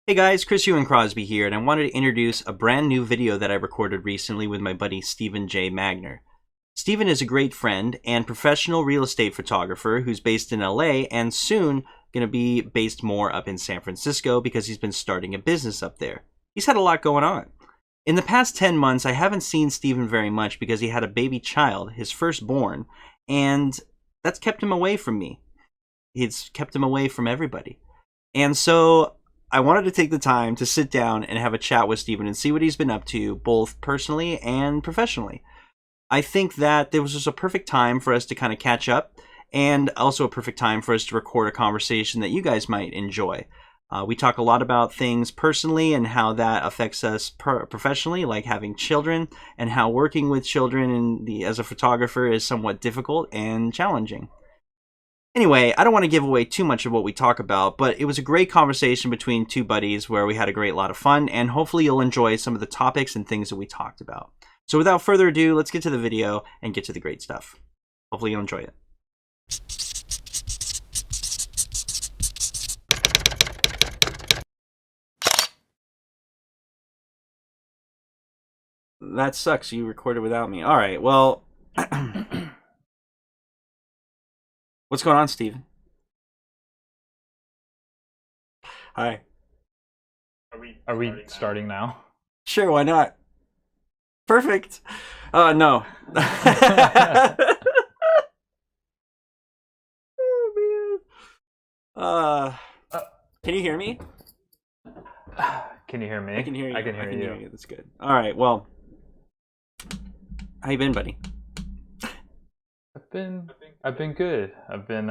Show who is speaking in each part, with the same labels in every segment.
Speaker 1: Hey guys, Ewen Crosby here, and I wanted to introduce a brand new video that I recorded recently with my buddy Steven J Magner. Steven is a great friend and professional real estate photographer who's based in LA and soon going to be based more up in San Francisco because he's been starting a business up there. He's had a lot going on. In the past 10 months, I haven't seen Steven very much because he had a baby child, his firstborn, and that's kept him away from me. It's kept him away from everybody. And so I wanted to take the time to sit down and have a chat with Steven and see what he's been up to, both personally and professionally. I think that there was just a perfect time for us to kind of catch up, and also a perfect time for us to record a conversation that you guys might enjoy. We talk a lot about things personally and how that affects us professionally, like having children, and how working with children as a photographer is somewhat difficult and challenging. Anyway, I don't want to give away too much of what we talk about, but it was a great conversation between two buddies where we had a great lot of fun, and hopefully you'll enjoy some of the topics and things that we talked about. So without further ado, let's get to the video and get to the great stuff. Hopefully you'll enjoy it. That sucks. You recorded without me. All right, well... What's going on, Steven? Hi.
Speaker 2: Are we starting now?
Speaker 1: Sure, why not? Perfect. No. Oh, man. Can you hear me?
Speaker 2: Can you hear me?
Speaker 1: I can hear you.
Speaker 2: I can hear you.
Speaker 1: That's good. All right, well, how you been, buddy?
Speaker 2: I've been good. I've been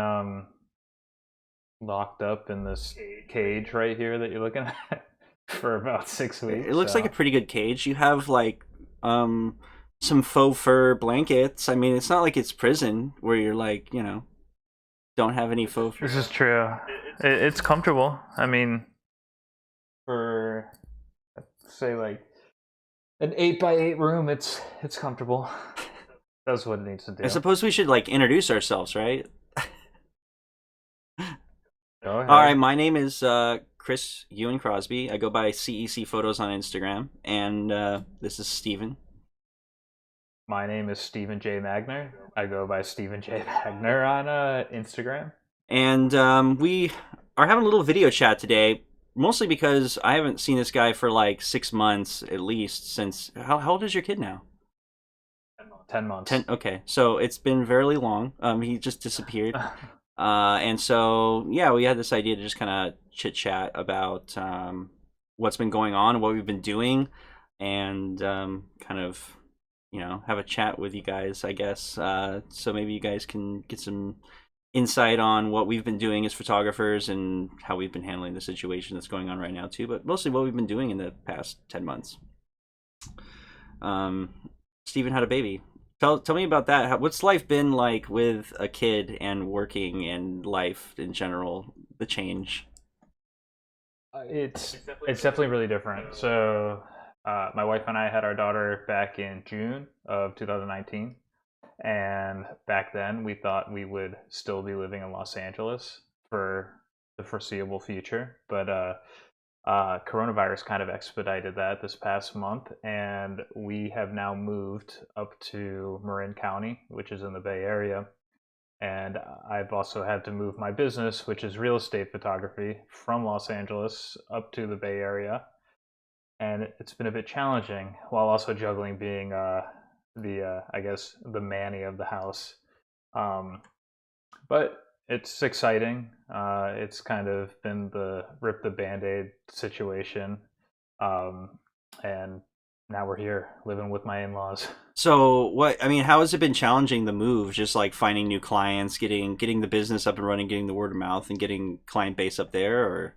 Speaker 2: locked up in this cage right here that you're looking at for about 6 weeks.
Speaker 1: It looks like a pretty good cage. You have like some faux fur blankets. I mean, it's not like it's prison where you're like, don't have any faux fur.
Speaker 2: This is true. It's comfortable. I mean, for say like an 8x8 room, it's comfortable. That's what it needs to do.
Speaker 1: I suppose we should like introduce ourselves, right?
Speaker 2: Go ahead.
Speaker 1: All right, my name is Ewen Crosby. I go by CEC Photos on Instagram, and this is Steven.
Speaker 2: My name is Steven J Magner. I go by Steven J Magner on Instagram.
Speaker 1: And we are having a little video chat today, mostly because I haven't seen this guy for like 6 months at least since... How old is your kid now?
Speaker 2: 10 months.
Speaker 1: Okay, so it's been very long. He just disappeared. And so, yeah, we had this idea to just kind of chit-chat about what's been going on and what we've been doing, and kind of, have a chat with you guys, I guess. So maybe you guys can get some insight on what we've been doing as photographers and how we've been handling the situation that's going on right now, too, but mostly what we've been doing in the past 10 months. Steven had a baby. Tell me about that. What's life been like with a kid and working and life in general, the change?
Speaker 2: It's definitely really different. So my wife and I had our daughter back in June of 2019. And back then we thought we would still be living in Los Angeles for the foreseeable future. But coronavirus kind of expedited that this past month, and we have now moved up to Marin County, which is in the Bay Area. And I've also had to move my business, which is real estate photography, from Los Angeles up to the Bay Area. And it's been a bit challenging while also juggling being I guess, the manny of the house. But it's exciting. It's kind of been the rip the Band-Aid situation. And now we're here living with my in-laws.
Speaker 1: So how has it been challenging, the move? Just like finding new clients, getting the business up and running, getting the word of mouth, and getting client base up there, or?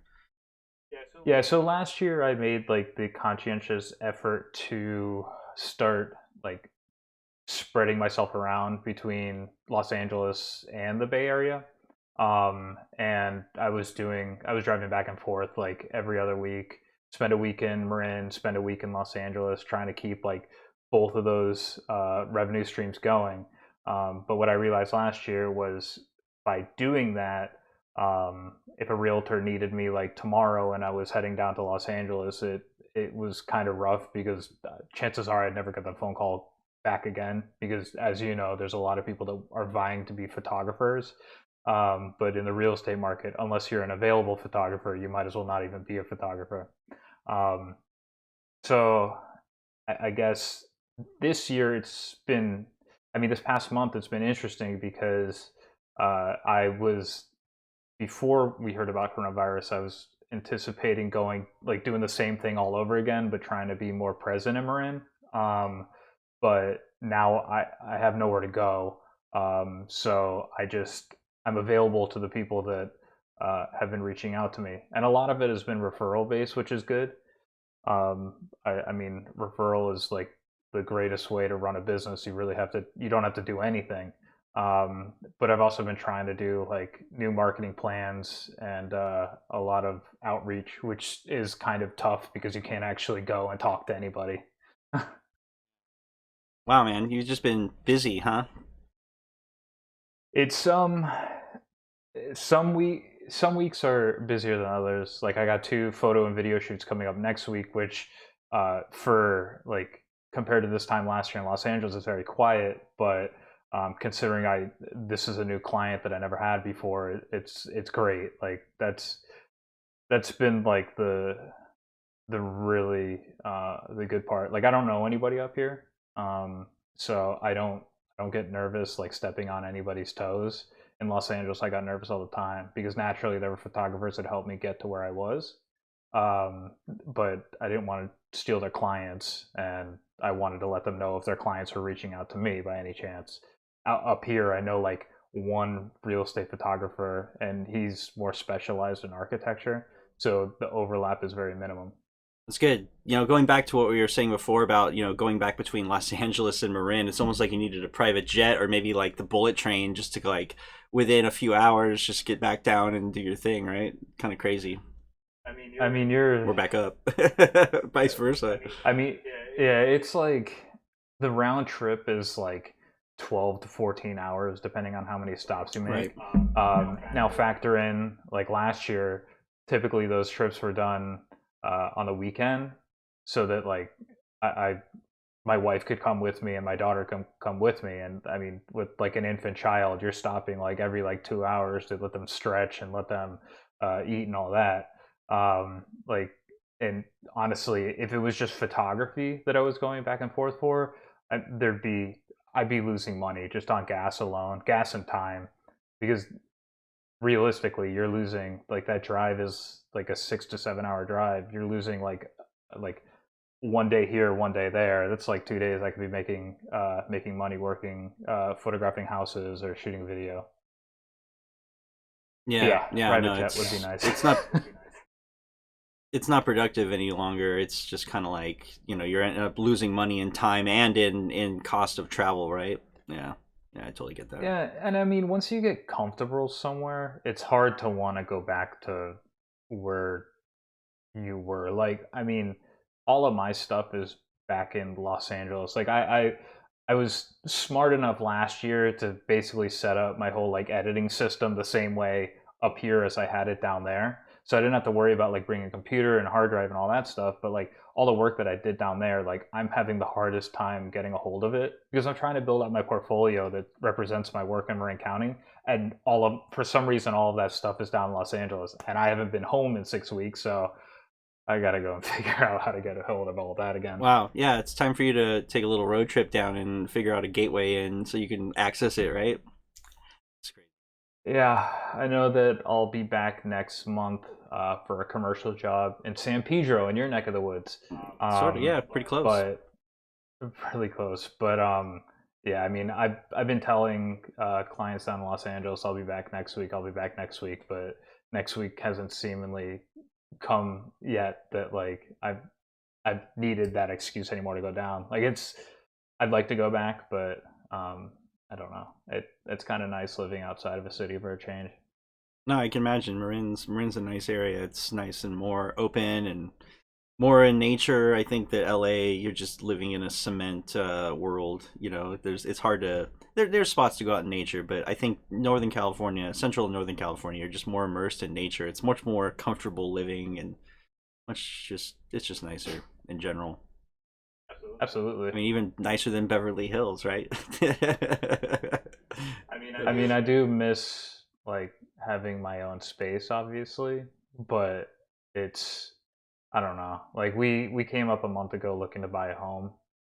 Speaker 2: Yeah, so last year I made like the conscientious effort to start like spreading myself around between Los Angeles and the Bay Area. And I was driving back and forth like every other week, spend a week in Marin, spend a week in Los Angeles, trying to keep like both of those revenue streams going. But what I realized last year was by doing that, If a realtor needed me like tomorrow and I was heading down to Los Angeles, it was kind of rough because chances are I'd never get the phone call back again because, as you know, there's a lot of people that are vying to be photographers. But in the real estate market, unless you're an available photographer, you might as well not even be a photographer. Um, so I guess this year it's been, I mean, this past month it's been interesting because I was, before we heard about coronavirus, I was anticipating going, like doing the same thing all over again, but trying to be more present in Marin. But now I have nowhere to go. So I'm available to the people that have been reaching out to me. And a lot of it has been referral based, which is good. I mean, referral is like the greatest way to run a business. You don't have to do anything. But I've also been trying to do like new marketing plans and a lot of outreach, which is kind of tough because you can't actually go and talk to anybody.
Speaker 1: Wow, man, you've just been busy, huh?
Speaker 2: It's some weeks are busier than others. Like I got 2 photo and video shoots coming up next week, which for like compared to this time last year in Los Angeles is very quiet. But considering this is a new client that I never had before, it's great. Like that's been like the really the good part. Like I don't know anybody up here, so I don't get nervous like stepping on anybody's toes. In Los Angeles, I got nervous all the time because naturally there were photographers that helped me get to where I was, but I didn't want to steal their clients, and I wanted to let them know if their clients were reaching out to me by any chance. Up here, I know like one real estate photographer, and he's more specialized in architecture, so the overlap is very minimum.
Speaker 1: That's good. Going back to what we were saying before about, going back between Los Angeles and Marin, it's almost like you needed a private jet or maybe like the bullet train just to like within a few hours just get back down and do your thing, right? Kind of crazy.
Speaker 2: I mean, you're.
Speaker 1: We're back up. Vice versa.
Speaker 2: I mean, yeah, it's like the round trip is like 12 to 14 hours, depending on how many stops you
Speaker 1: Right.
Speaker 2: make. Now, factor in like last year, typically those trips were done on the weekend, so that like I my wife could come with me and my daughter come with me. And I mean, with like an infant child, you're stopping like every like 2 hours to let them stretch and let them eat and all that. Like, and honestly, if it was just photography that I was going back and forth for, there'd be I'd be losing money just on gas alone, gas and time, because realistically, you're losing like that drive is like a 6 to 7 hour drive. You're losing like one day here, one day there. That's like 2 days I could be making money working, photographing houses or shooting video.
Speaker 1: Yeah,
Speaker 2: Yeah,
Speaker 1: yeah,
Speaker 2: private
Speaker 1: no,
Speaker 2: jet would be nice.
Speaker 1: it's not productive any longer. It's just kind of like, you're ending up losing money in time and in cost of travel, right? Yeah. Yeah, I totally get that.
Speaker 2: Yeah, and I mean, once you get comfortable somewhere, it's hard to want to go back to where you were. Like, I mean, all of my stuff is back in Los Angeles. Like, I was smart enough last year to basically set up my whole like editing system the same way up here as I had it down there. So I didn't have to worry about like bringing a computer and hard drive and all that stuff. But like all the work that I did down there, like I'm having the hardest time getting a hold of it because I'm trying to build up my portfolio that represents my work in Marin County. And for some reason, all of that stuff is down in Los Angeles, and I haven't been home in 6 weeks. So I gotta go and figure out how to get a hold of all that again.
Speaker 1: Wow. Yeah, it's time for you to take a little road trip down and figure out a gateway in so you can access it, right? That's great.
Speaker 2: Yeah, I know that I'll be back next month for a commercial job in San Pedro in your neck of the woods.
Speaker 1: Sort of,
Speaker 2: Um,
Speaker 1: yeah, pretty close.
Speaker 2: but really close. But yeah, I mean, I've been telling clients down in Los Angeles I'll be back next week. I'll be back next week, but next week hasn't seemingly come yet. That like I've needed that excuse anymore to go down. Like I'd like to go back, but I don't know. It's kind of nice living outside of a city for a change.
Speaker 1: No, I can imagine Marin's a nice area. It's nice and more open and more in nature. I think that LA, you're just living in a cement world. It's hard to there's spots to go out in nature, but I think Northern California, Central and Northern California, you're just more immersed in nature. It's much more comfortable living and much just it's just nicer in general.
Speaker 2: Absolutely.
Speaker 1: I mean, even nicer than Beverly Hills, right?
Speaker 2: I mean, I do miss like having my own space, obviously, but it's I don't know. Like we came up a month ago looking to buy a home,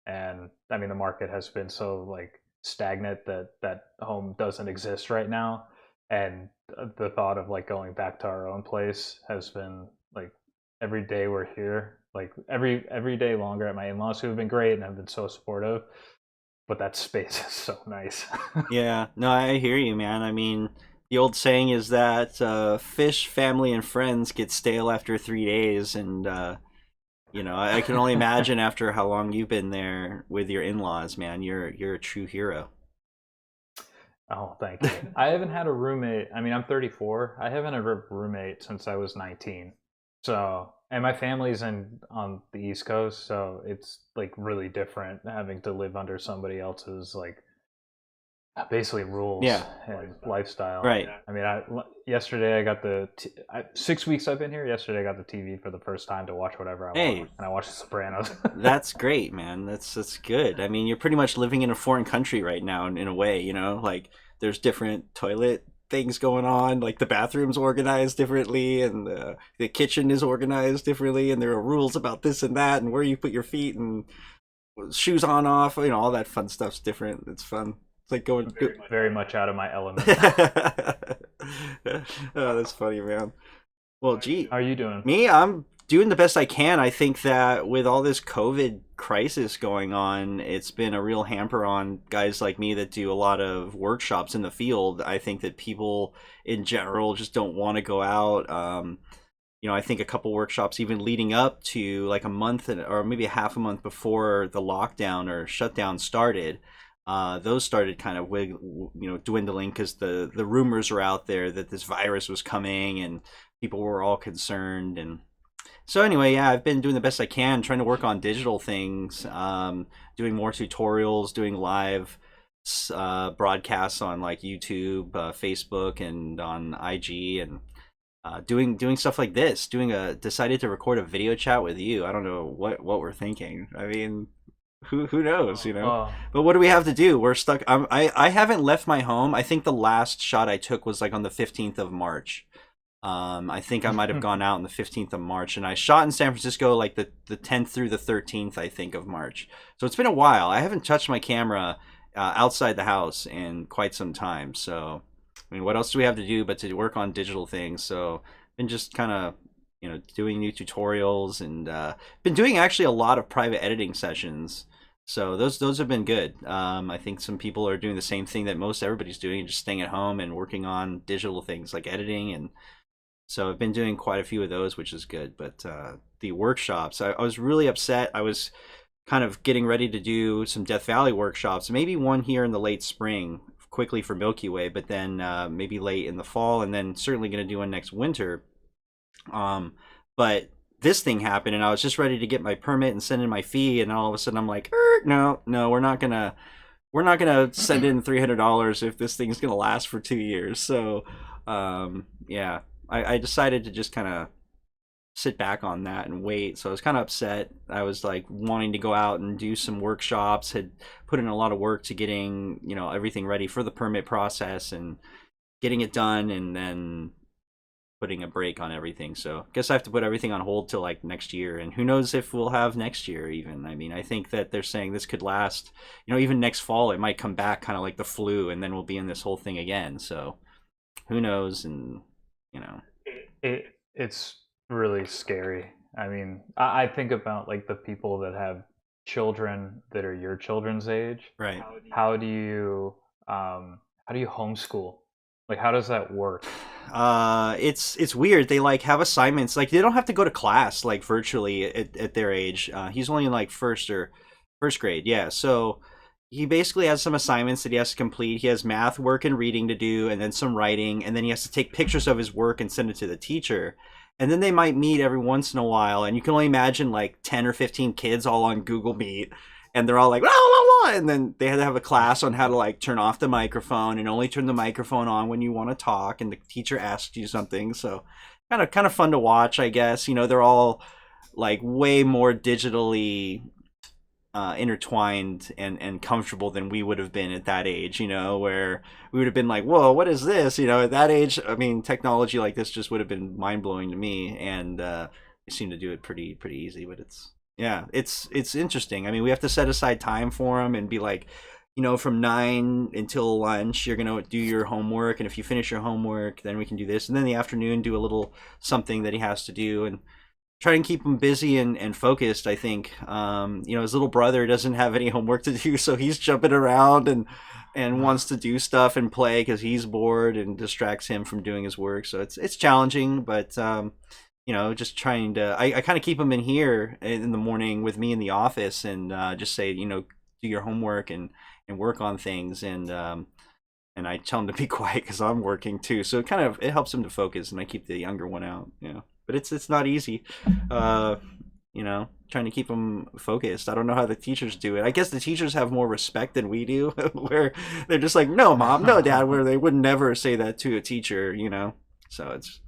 Speaker 2: and I mean the market has been so like stagnant that that home doesn't exist right now, and the thought of like going back to our own place has been like every day we're here, like every day longer at my in-laws who have been great and have been so supportive, but that space is so nice.
Speaker 1: Yeah, no, I hear you, man. I mean, the old saying is that fish, family, and friends get stale after 3 days, and I can only imagine after how long you've been there with your in-laws, man. You're a true hero.
Speaker 2: Oh, thank you. I haven't had a roommate. I mean, I'm 34. I haven't had a roommate since I was 19. So, and my family's in on the East Coast, so it's like really different having to live under somebody else's like basically rules
Speaker 1: Yeah,
Speaker 2: and lifestyle.
Speaker 1: right.
Speaker 2: I mean, yesterday I got 6 weeks I've been here. Yesterday I got the TV for the first time to watch whatever I
Speaker 1: Hey,
Speaker 2: want, and I watched The Sopranos.
Speaker 1: that's great, man. That's good. I mean, you're pretty much living in a foreign country right now in a way, like there's different toilet things going on, like the bathroom's organized differently and the kitchen is organized differently and there are rules about this and that and where you put your feet and shoes on off, all that fun stuff's different. It's fun. It's like going
Speaker 2: Very much out of my element.
Speaker 1: Oh, that's funny, man. Well, gee,
Speaker 2: How are you doing?
Speaker 1: me, I'm doing the best I can. I think that with all this COVID crisis going on, it's been a real hamper on guys like me that do a lot of workshops in the field. I think that people in general just don't want to go out. I think a couple workshops even leading up to like a month or maybe a half a month before the lockdown or shutdown started. Those started kind of dwindling because the rumors are out there that this virus was coming and people were all concerned. And so anyway, yeah, I've been doing the best I can, trying to work on digital things, doing more tutorials, doing live broadcasts on like YouTube, Facebook, and on IG, and doing stuff like this. Decided to record a video chat with you. I don't know what we're thinking. I mean, who knows,
Speaker 2: Oh,
Speaker 1: But what do we have to do? We're stuck. I haven't left my home. I think the last shot I took was like on the 15th of March. I think I might have gone out on the 15th of March, and I shot in San Francisco like the 10th through the 13th, I think, of March. So it's been a while. I haven't touched my camera outside the house in quite some time. So, I mean, what else do we have to do but to work on digital things? So, been just kind of, doing new tutorials and been doing actually a lot of private editing sessions. So those have been good. I think some people are doing the same thing that most everybody's doing, just staying at home and working on digital things like editing. And so I've been doing quite a few of those, which is good. But the workshops, I was really upset. I was kind of getting ready to do some Death Valley workshops, maybe one here in the late spring, quickly for Milky Way, but then maybe late in the fall, and then certainly going to do one next winter. But this thing happened, and I was just ready to get my permit and send in my fee, and all of a sudden I'm like, no, we're not gonna send in $300 if this thing's gonna last for 2 years. So, yeah, I decided to just kind of sit back on that and wait. So I was kind of upset. I was like wanting to go out and do some workshops, had put in a lot of work to getting, everything ready for the permit process and getting it done, and then putting a break on everything. So I guess I have to put everything on hold till like next year, and who knows if we'll have next year even. I mean, I think that they're saying this could last, even next fall it might come back kind of like the flu, and then we'll be in this whole thing again. So who knows? And
Speaker 2: it's really scary. I mean, I think about like the people that have children that are your children's age.
Speaker 1: right.
Speaker 2: How do you homeschool? Like, how does that work?
Speaker 1: It's weird. They like have assignments, like they don't have to go to class like virtually at their age. He's only in like first grade, yeah. So he basically has some assignments that he has to complete. He has math work and reading to do, and then some writing, and then he has to take pictures of his work and send it to the teacher. and then they might meet every once in a while, and you can only imagine like 10 or 15 kids all on Google Meet, and they're all like, la, la, la, and then they had to have a class on how to like turn off the microphone and only turn the microphone on when you want to talk, and the teacher asks you something. So kind of fun to watch, I guess. They're all like way more digitally intertwined and comfortable than we would have been at that age, where we would have been like, whoa, what is this? At that age, I mean, technology like this just would have been mind blowing to me. And we seem to do it pretty easy, but it's interesting. I mean, we have to set aside time for them and be like, from 9 until lunch, you're going to do your homework. And if you finish your homework, then we can do this. And then in the afternoon, do a little something that he has to do. And try and keep him busy and focused. I think his little brother doesn't have any homework to do, so he's jumping around and wants to do stuff and play because he's bored, and distracts him from doing his work. So it's challenging, but just trying to I kind of keep him in here in the morning with me in the office, and just say, do your homework and work on things, and I tell him to be quiet because I'm working too. So it helps him to focus, and I keep the younger one out. But it's not easy, trying to keep them focused. I don't know how the teachers do it. I guess the teachers have more respect than we do, where they're just like, no, mom, no, dad, where they would never say that to a teacher, So it's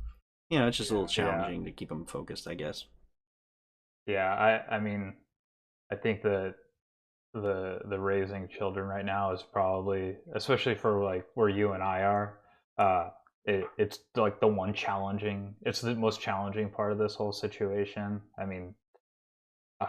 Speaker 1: just a little challenging to keep them focused, I guess.
Speaker 2: Yeah, I mean, I think that the raising children right now is probably, especially for like where you and I are, it's like it's the most challenging part of this whole situation. I mean, uh,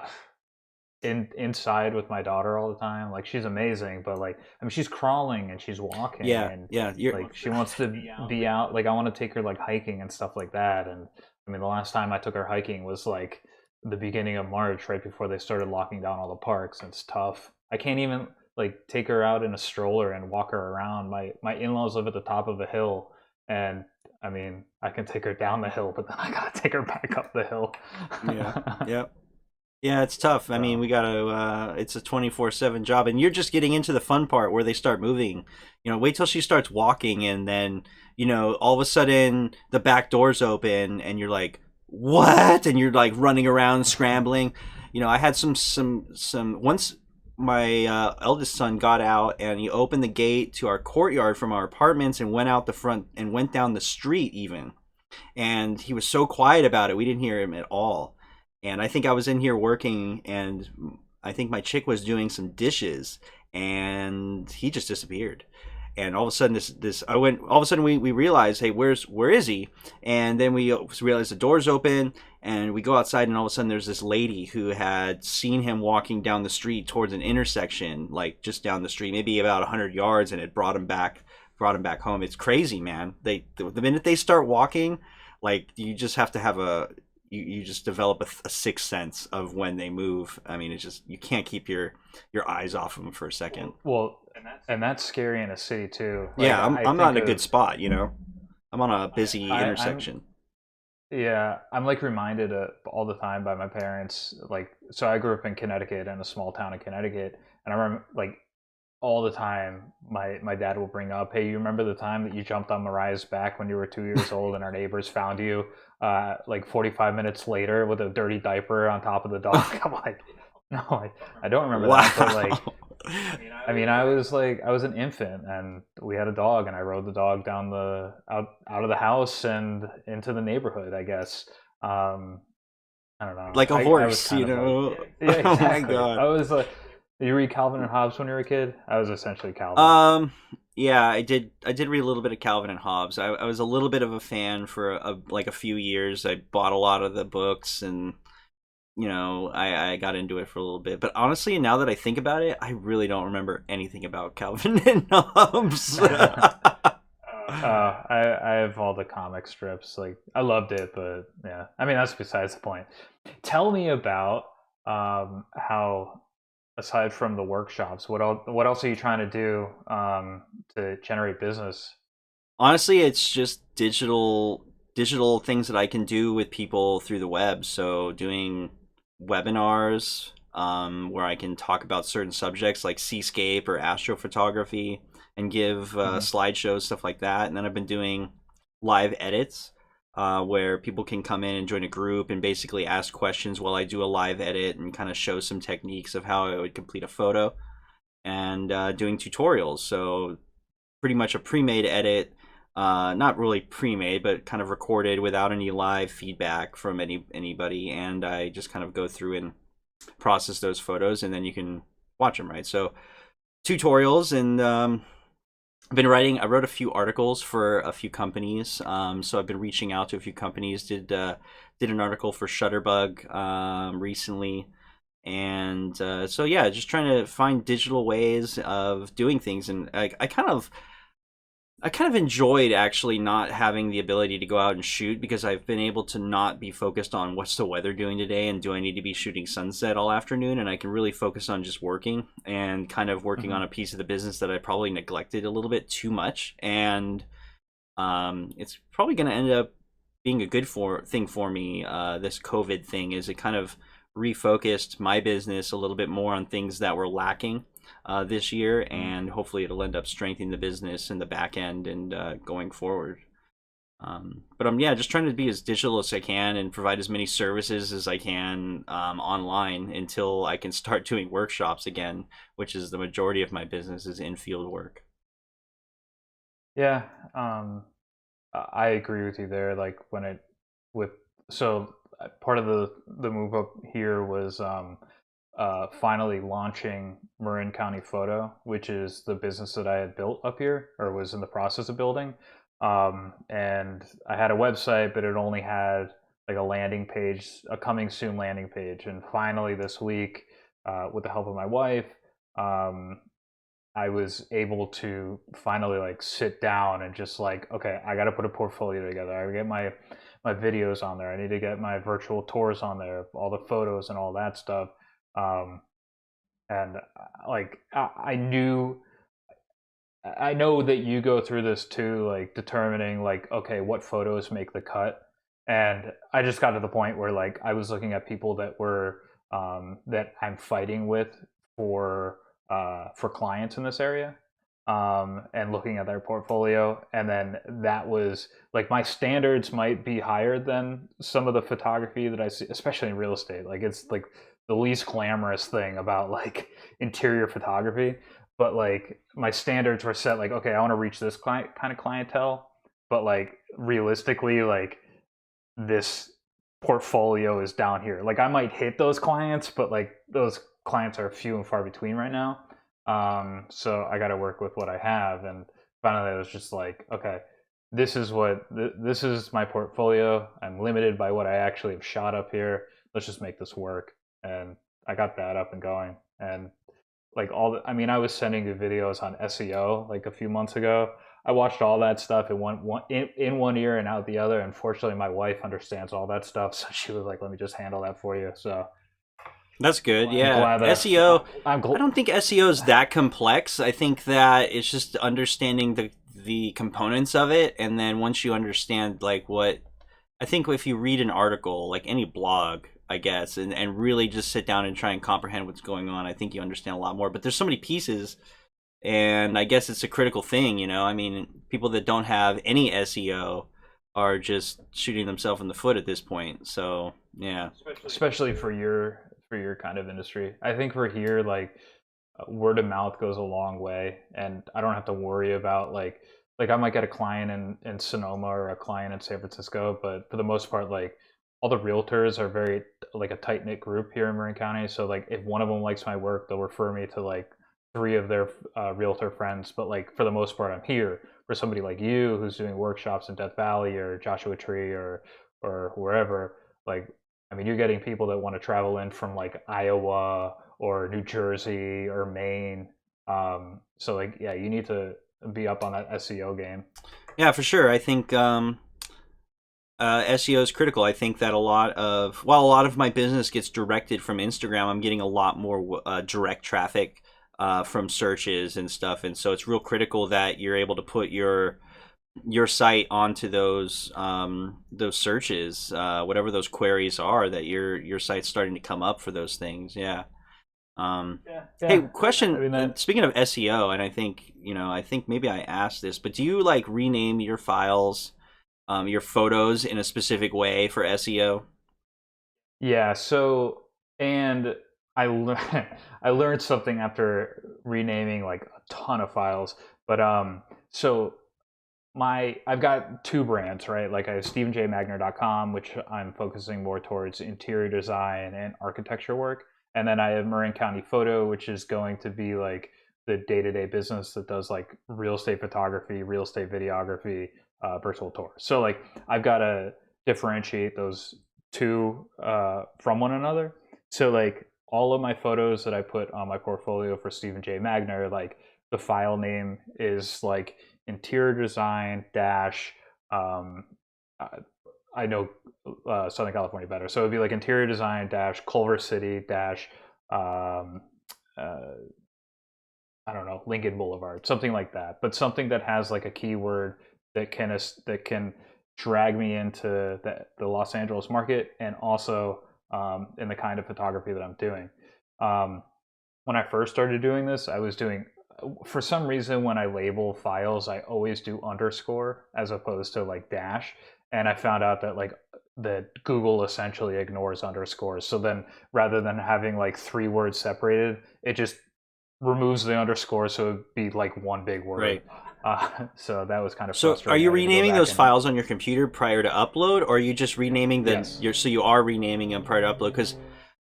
Speaker 2: inside with my daughter all the time, like she's amazing, but like, I mean, she's crawling and she's walking, and like she wants to be out. Like I want to take her like hiking and stuff like that. And I mean, the last time I took her hiking was like the beginning of March, right before they started locking down all the parks. And it's tough. I can't even like take her out in a stroller and walk her around. My in-laws live at the top of a hill, and I mean, I can take her down the hill, but then I gotta take her back up the hill.
Speaker 1: Yeah. Yeah, it's tough. I mean, we gotta. It's a 24/7 job, and you're just getting into the fun part where they start moving. Wait till she starts walking, and then all of a sudden the back door's open, and you're like, "What?" And you're like running around, scrambling. I had some once. My eldest son got out, and he opened the gate to our courtyard from our apartments and went out the front and went down the street even. And he was so quiet about it, we didn't hear him at all. And I think I was in here working, and I think my chick was doing some dishes, and he just disappeared. And all of a sudden, all of a sudden we realized, hey, where is he? And then we realized the door's open, and we go outside, and all of a sudden there's this lady who had seen him walking down the street towards an intersection, like just down the street, maybe about 100 yards, and it brought him back home. It's crazy, man. The minute they start walking, like you just have to have you just develop a sixth sense of when they move. I mean, it's just, you can't keep your eyes off them for a second.
Speaker 2: Well, and that's scary in a city too.
Speaker 1: Like, yeah, I'm not in a good spot, I'm on a busy intersection.
Speaker 2: I'm like reminded all the time by my parents. Like, so I grew up in Connecticut, in a small town in Connecticut, and I remember like all the time my dad will bring up, hey, you remember the time that you jumped on Mariah's back when you were 2 years old, and our neighbors found you like 45 minutes later with a dirty diaper on top of the dog? I'm like, no, I don't remember that. But like, I mean, I was an infant, and we had a dog, and I rode the dog down out of the house and into the neighborhood, I guess. I don't know,
Speaker 1: like a horse,
Speaker 2: yeah, exactly.
Speaker 1: Oh my god,
Speaker 2: I was like, you read Calvin and Hobbes when you were a kid? I was essentially Calvin.
Speaker 1: Yeah, I did read a little bit of Calvin and Hobbes. I was a little bit of a fan for a few years. I bought a lot of the books, and I got into it for a little bit. But honestly, now that I think about it, I really don't remember anything about Calvin and Hobbes.
Speaker 2: I have all the comic strips. Like, I loved it, but yeah, I mean, that's besides the point. Tell me about how, aside from the workshops, what else are you trying to do to generate business?
Speaker 1: Honestly, it's just digital things that I can do with people through the web. So doing webinars where I can talk about certain subjects like seascape or astrophotography, and give slideshows, stuff like that. And then I've been doing live edits where people can come in and join a group and basically ask questions while I do a live edit and kind of show some techniques of how I would complete a photo, and doing tutorials. So pretty much a pre-made edit, not really pre-made, but kind of recorded without any live feedback from anybody, and I just kind of go through and process those photos, and then you can watch them, right? So tutorials, and I wrote a few articles for a few companies. So I've been reaching out to a few companies. Did an article for Shutterbug recently, and so yeah, just trying to find digital ways of doing things. And I kind of enjoyed actually not having the ability to go out and shoot, because I've been able to not be focused on what's the weather doing today and do I need to be shooting sunset all afternoon, and I can really focus on just working and kind of working on a piece of the business that I probably neglected a little bit too much. And it's probably going to end up being a good thing for me. This COVID thing is, it kind of refocused my business a little bit more on things that were lacking this year, and hopefully it'll end up strengthening the business in the back end and going forward. But I'm just trying to be as digital as I can and provide as many services as I can online until I can start doing workshops again, which is the majority of my business is in field work.
Speaker 2: Yeah, I agree with you there. Like when it with so part of the move up here was finally launching Marin County Photo, which is the business that I had built up here, or was in the process of building. And I had a website, but it only had like a landing page, a coming soon landing page. And finally this week, with the help of my wife, I was able to finally like sit down and just like, okay, I got to put a portfolio together. I get my videos on there. I need to get my virtual tours on there, all the photos and all that stuff. Um, and like I know that you go through this too, like determining like, okay, what photos make the cut. And I just got to the point where like I was looking at people that were that I'm fighting with for clients in this area, and looking at their portfolio, and then that was like my standards might be higher than some of the photography that I see, especially in real estate. Like it's like the least glamorous thing about like interior photography, but like my standards were set like, okay, I want to reach this kind of clientele, but like realistically, like this portfolio is down here. Like I might hit those clients, but like those clients are few and far between right now. So I got to work with what I have. And finally, I was just like, okay, this is this is my portfolio. I'm limited by what I actually have shot up here. Let's just make this work. And I got that up and going. And like I mean, I was sending you videos on SEO like a few months ago. I watched all that stuff in one ear and out the other. Unfortunately, my wife understands all that stuff, so she was like, "Let me just handle that for you." So
Speaker 1: That's good.
Speaker 2: I'm
Speaker 1: Yeah.
Speaker 2: glad that
Speaker 1: SEO,
Speaker 2: I'm
Speaker 1: I don't think SEO is that complex. I think that it's just understanding the components of it, and then once you understand like what, I think if you read an article, like any blog, I guess, and really just sit down and try and comprehend what's going on, I think you understand a lot more. But there's so many pieces, and I guess it's a critical thing, you know? I mean, people that don't have any SEO are just shooting themselves in the foot at this point. So, yeah.
Speaker 2: especially for your kind of industry. I think for here, like word of mouth goes a long way, and I don't have to worry about like I might get a client in Sonoma or a client in San Francisco, but for the most part, like all the realtors are very like a tight knit group here in Marin County. So like if one of them likes my work, they'll refer me to like three of their realtor friends. But like for the most part, I'm here. For somebody like you who's doing workshops in Death Valley or Joshua Tree or wherever, like I mean, you're getting people that want to travel in from like Iowa or New Jersey or Maine. So like, yeah, you need to be up on that SEO game.
Speaker 1: Yeah, for sure. I think SEO is critical. I think that while a lot of my business gets directed from Instagram, I'm getting a lot more direct traffic from searches and stuff, and so it's real critical that you're able to put your site onto those searches, whatever those queries are, that your site's starting to come up for those things. Yeah.
Speaker 2: Yeah,
Speaker 1: Hey,
Speaker 2: yeah.
Speaker 1: question.
Speaker 2: I mean that.
Speaker 1: Speaking of SEO, and I think maybe I asked this, but do you like rename your files your photos in a specific way for SEO?
Speaker 2: Yeah. So, and I learned something after renaming like a ton of files. But so I've got two brands, right? Like I have stevenjmagner.com, which I'm focusing more towards interior design and architecture work. And then I have Marin County Photo, which is going to be like the day-to-day business that does like real estate photography, real estate videography, virtual tours. So like I've got to differentiate those two from one another. So like all of my photos that I put on my portfolio for Steven J Magner, like the file name is like interior design dash um, uh, I know Southern California better, so it'd be like interior design dash Culver City dash um, uh, I don't know, Lincoln Boulevard, something like that, but something that has like a keyword that can drag me into the Los Angeles market, and also in the kind of photography that I'm doing. Um, when I first started doing this, I was doing, for some reason, when I label files, I always do underscore as opposed to like dash. And I found out that like that Google essentially ignores underscores. So then rather than having like three words separated, it just removes the underscore. So it'd be like one big word.
Speaker 1: Right.
Speaker 2: So that was kind of
Speaker 1: So are
Speaker 2: frustrating.
Speaker 1: you
Speaker 2: I had to go
Speaker 1: renaming
Speaker 2: back
Speaker 1: those
Speaker 2: and
Speaker 1: files on your computer prior to upload, or are you just renaming them?
Speaker 2: yes.
Speaker 1: So you are renaming them prior to upload? Because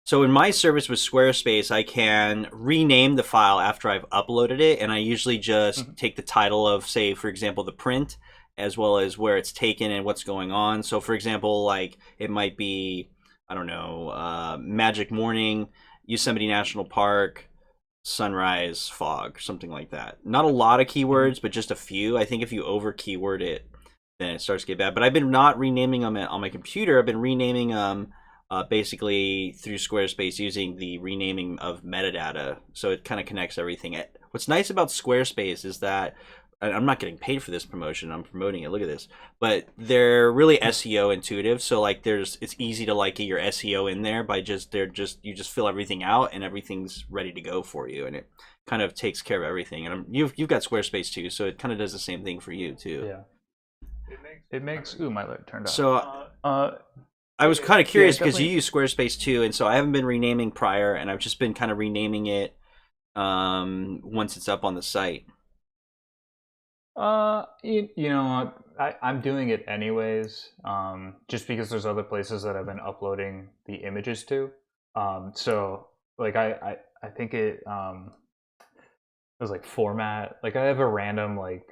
Speaker 1: so in my service with Squarespace, I can rename the file after I've uploaded it, and I usually just
Speaker 2: Mhm.
Speaker 1: take the title of, say, for example, the print, as well as where it's taken and what's going on. So, for example, like it might be, I don't know, Magic Morning, Yosemite National Park, sunrise, fog, something like that. Not a lot of
Speaker 2: Mhm.
Speaker 1: keywords, but just a few. I think if you over keyword it, then it starts to get bad. But I've been not renaming them on my computer. I've been renaming them basically through Squarespace using the renaming of metadata. So it kind of connects everything. What's nice about Squarespace is that I'm not getting paid for this promotion. I'm promoting it. Look at this. But they're really SEO intuitive. So like it's easy to like get your SEO in there by you just fill everything out and everything's ready to go for you, and it kind of takes care of everything. And you've got Squarespace too, so it kind of does the same thing for you too.
Speaker 2: Yeah. It makes. Ooh, my light turned off.
Speaker 1: So
Speaker 2: Uh,
Speaker 1: I was kind of
Speaker 2: yeah,
Speaker 1: curious
Speaker 2: it
Speaker 1: because you
Speaker 2: definitely.
Speaker 1: use Squarespace too, and so I haven't been renaming prior, and I've just been kind of renaming it once it's up on the site.
Speaker 2: You know, I'm doing it anyways, just because there's other places that I've been uploading the images to. So like I think it was like format. Like I have a random like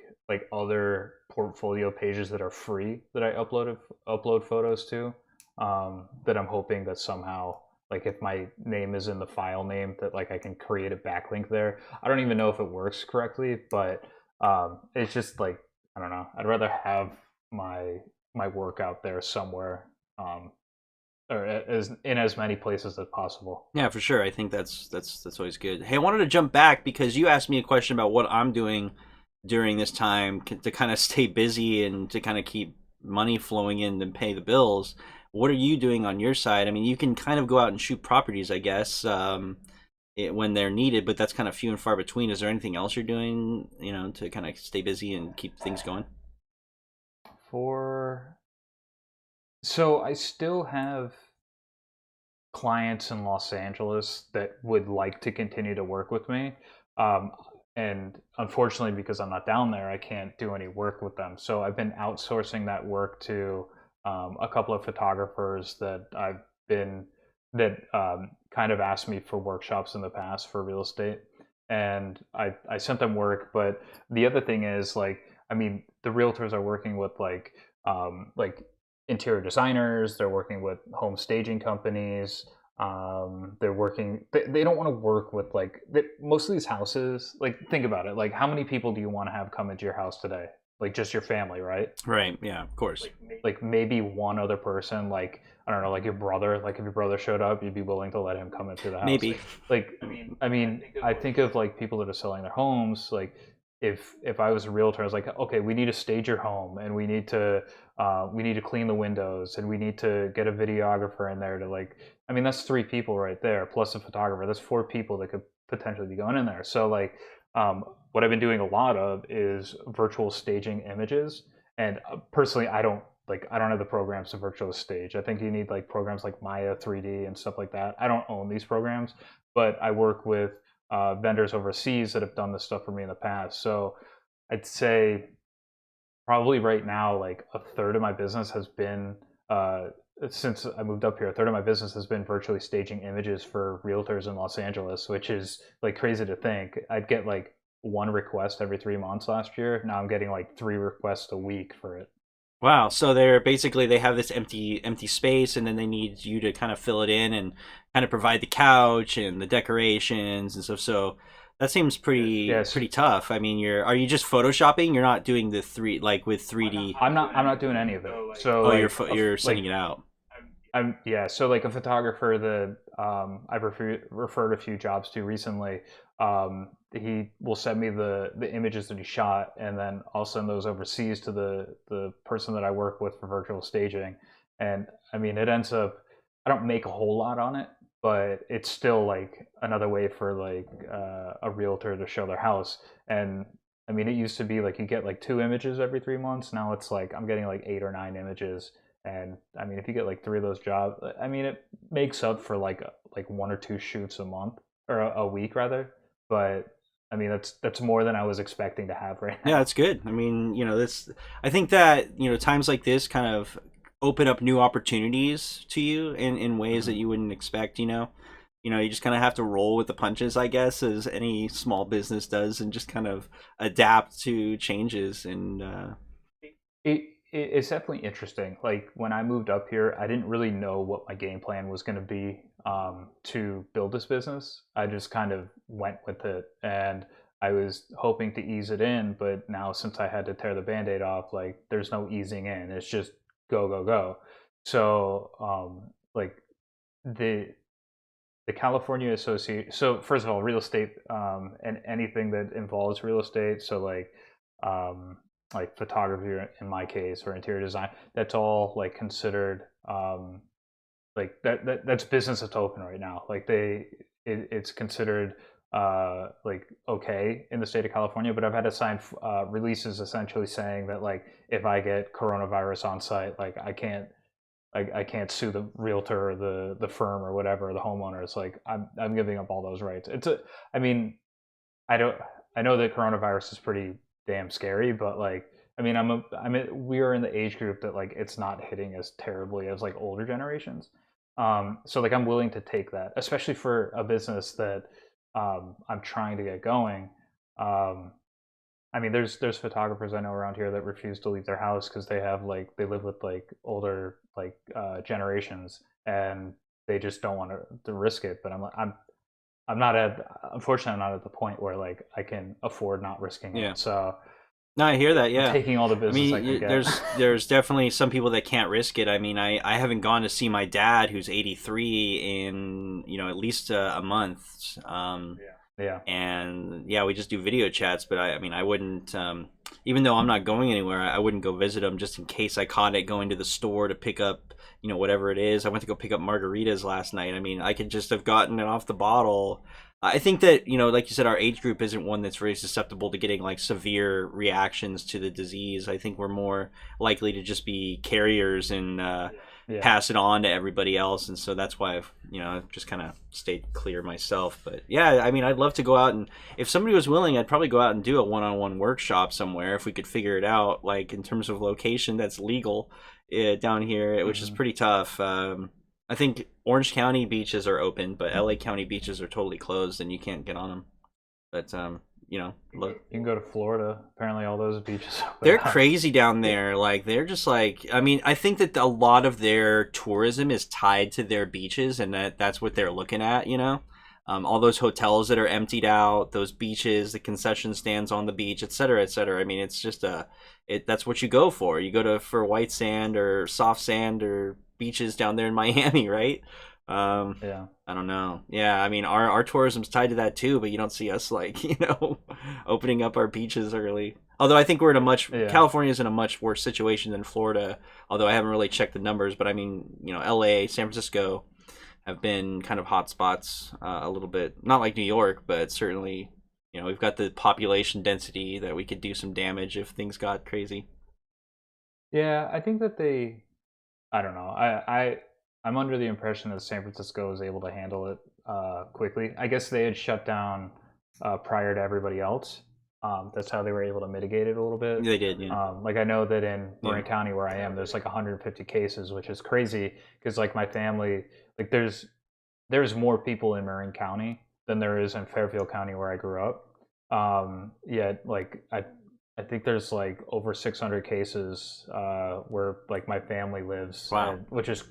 Speaker 2: other portfolio pages that are free that I upload photos to. That I'm hoping that somehow, like if my name is in the file name, that like I can create a backlink there. I don't even know if it works correctly, but it's just like I don't know. I'd rather have my work out there somewhere, or as many places as possible.
Speaker 1: Yeah, for sure. I think that's always good. Hey, I wanted to jump back because you asked me a question about what I'm doing during this time to kind of stay busy and to kind of keep money flowing in and pay the bills. What are you doing on your side? I mean, you can kind of go out and shoot properties, I guess, when they're needed, but that's kind of few and far between. Is there anything else you're doing, to kind of stay busy and keep things going?
Speaker 2: For So I still have clients in Los Angeles that would like to continue to work with me. Um, and unfortunately, because I'm not down there, I can't do any work with them. So I've been outsourcing that work to a couple of photographers that kind of asked me for workshops in the past for real estate. And I sent them work. But the other thing is, like, I mean, the realtors are working with like interior designers, they're working with home staging companies, they're working they don't want to work with most of these houses. Like think about it, like how many people do you want to have come into your house today? Like just your family, right?
Speaker 1: Right. Yeah, of course.
Speaker 2: Like maybe one other person, like I don't know, like your brother. Like if your brother showed up, you'd be willing to let him come into the house.
Speaker 1: Maybe.
Speaker 2: Like I mean, I think of like people that are selling their homes. Like if I was a realtor, I was like, okay, we need to stage your home, and we need to clean the windows, and we need to get a videographer in there to like. I mean, that's three people right there, plus a photographer. That's four people that could potentially be going in there. So like, what I've been doing a lot of is virtual staging images. And personally, I don't like I don't have the programs to virtual stage. I think you need like programs like Maya 3D and stuff like that. I don't own these programs, but I work with vendors overseas that have done this stuff for me in the past. So I'd say probably right now, like a third of my business has been since I moved up here. A third of my business has been virtually staging images for realtors in Los Angeles, which is like crazy to think. I'd get like one request every 3 months last year. Now I'm getting like three requests a week for it.
Speaker 1: Wow. So they're basically they have this empty space, and then they need you to kind of fill it in and kind of provide the couch and the decorations and stuff. So that seems
Speaker 2: Yes,
Speaker 1: pretty tough. I mean, are you just photoshopping? You're not doing the three like with 3D.
Speaker 2: I'm not doing any of it. So
Speaker 1: Oh,
Speaker 2: like
Speaker 1: you're sending
Speaker 2: like
Speaker 1: it out.
Speaker 2: I'm yeah. So like a photographer that I've referred a few jobs to recently. He will send me the images that he shot, and then I'll send those overseas to the person that I work with for virtual staging. And I mean, it ends up I don't make a whole lot on it, but it's still like another way for like a realtor to show their house. And I mean, it used to be like you get like two images every 3 months. Now it's like I'm getting like 8 or 9 images. And I mean, if you get like three of those jobs, I mean, it makes up for like one or two shoots a month or a week rather. But I mean, that's more than I was expecting to have right
Speaker 1: Yeah,
Speaker 2: now.
Speaker 1: that's good. I mean, that's I think that, times like this kind of open up new opportunities to you in ways that
Speaker 2: Mhm.
Speaker 1: you wouldn't expect, you know. You just kind of have to roll with the punches, I guess, as any small business does, and just kind of adapt to changes. And
Speaker 2: It, it's definitely interesting. Like when I moved up here, I didn't really know what my game plan was going to be to build this business. I just kind of went with it, and I was hoping to ease it in. But now, since I had to tear the band-aid off, like there's no easing in. It's just go, go, go. So, like the California Association. So first of all, real estate and anything that involves real estate. So um, like photography in my case or interior design. That's all like considered like that's business that's open right now. Like it's considered like okay in the state of California. But I've had to sign releases essentially saying that like if I get coronavirus on site, like I can't sue the realtor or the firm or whatever, or the homeowner. It's like I'm giving up all those rights. I mean, I don't, I know that coronavirus is pretty damn scary, but like, I mean, we are in the age group that like it's not hitting as terribly as like older generations. So like I'm willing to take that, especially for a business that I'm trying to get going. Um, I mean, there's photographers I know around here that refuse to leave their house because they live with like older like generations, and they just don't want to risk it. But I'm not at unfortunately I'm not at the point where like I can afford not risking it.
Speaker 1: yeah,
Speaker 2: So
Speaker 1: no, I hear that.
Speaker 2: I'm
Speaker 1: Yeah,
Speaker 2: taking all the
Speaker 1: I
Speaker 2: business I
Speaker 1: mean,
Speaker 2: can get.
Speaker 1: there's definitely some people that can't risk it. I mean, I haven't gone to see my dad, who's 83, in at least a month.
Speaker 2: Yeah.
Speaker 1: And yeah, we just do video chats. But I mean, I wouldn't, even though I'm not going anywhere, I wouldn't go visit him just in case I caught it going to the store to pick up, whatever it is. I went to go pick up margaritas last night. I mean, I could just have gotten it off the bottle. I think that, like you said, our age group isn't one that's very susceptible to getting like severe reactions to the disease. I think we're more likely to just be carriers and
Speaker 2: Yeah.
Speaker 1: pass it on to everybody else. And so that's why I've just kind of stayed clear myself. But yeah, I mean, I'd love to go out, and if somebody was willing, I'd probably go out and do a one-on-one workshop somewhere if we could figure it out, like in terms of location that's legal down here, which is
Speaker 2: Hmm.
Speaker 1: pretty tough. I think Orange County beaches are open, but LA County beaches are totally closed and you can't get on them. But look,
Speaker 2: You can go to Florida. Apparently, all those beaches open
Speaker 1: they're
Speaker 2: up.
Speaker 1: crazy down there. Like they're just like, I mean, I think that a lot of their tourism is tied to their beaches, and that's what they're looking at. All those hotels that are emptied out, those beaches, the concession stands on the beach, et cetera, et cetera. I mean, it's just that's what you go for. You go to for white sand or soft sand or beaches down there in Miami, right? Um,
Speaker 2: Yeah.
Speaker 1: I don't know. Yeah, I mean, our tourism's tied to that too, but you don't see us like opening up our beaches early. Although I think
Speaker 2: Yeah.
Speaker 1: California's in a much worse situation than Florida. Although I haven't really checked the numbers, but I mean, L.A., San Francisco have been kind of hot spots a little bit. Not like New York, but certainly, we've got the population density that we could do some damage if things got crazy.
Speaker 2: Yeah, I think that they. I don't know. I'm under the impression that San Francisco was able to handle it quickly. I guess they had shut down prior to everybody else. That's how they were able to mitigate it a little bit.
Speaker 1: They did, yeah.
Speaker 2: Like I know that in
Speaker 1: Yeah.
Speaker 2: Marin County where I am, there's like 150 cases, which is crazy because like my family, like there's more people in Marin County than there is in Fairfield County where I grew up. Yet like I think there's like over 600 cases where like my family lives,
Speaker 1: Wow.
Speaker 2: which is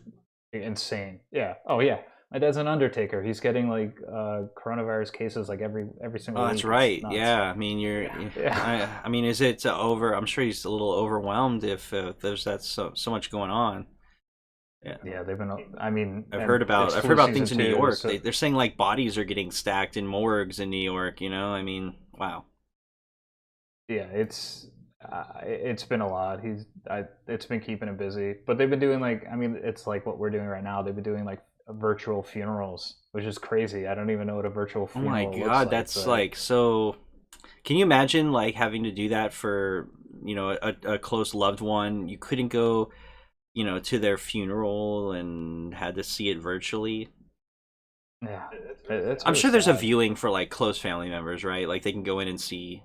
Speaker 2: insane. Yeah. Oh yeah. My dad's an undertaker. He's getting like coronavirus cases like every single
Speaker 1: Oh,
Speaker 2: week.
Speaker 1: that's
Speaker 2: It's
Speaker 1: right.
Speaker 2: nuts.
Speaker 1: Yeah. I mean,
Speaker 2: Yeah.
Speaker 1: I mean, is it over? I'm sure he's a little overwhelmed if there's that so much going on. Yeah.
Speaker 2: Yeah. They've been. I mean,
Speaker 1: I've
Speaker 2: and
Speaker 1: heard about
Speaker 2: it's flu season
Speaker 1: things in New
Speaker 2: too.
Speaker 1: York.
Speaker 2: So
Speaker 1: They're saying like bodies are getting stacked in morgues in New York. You know, I mean, wow.
Speaker 2: yeah, it's been a lot. It's been keeping him busy, but they've been doing like I mean, it's like what we're doing right now. They've been doing like virtual funerals, which is crazy. I don't even know what a virtual
Speaker 1: Oh my
Speaker 2: funeral looks
Speaker 1: God,
Speaker 2: like,
Speaker 1: that's
Speaker 2: but
Speaker 1: like so. Can you imagine like having to do that for a close loved one? You couldn't go to their funeral and had to see it virtually.
Speaker 2: yeah, it's
Speaker 1: I'm
Speaker 2: really
Speaker 1: sure there's a
Speaker 2: sad.
Speaker 1: viewing for like close family members, right? Like they can go in and see.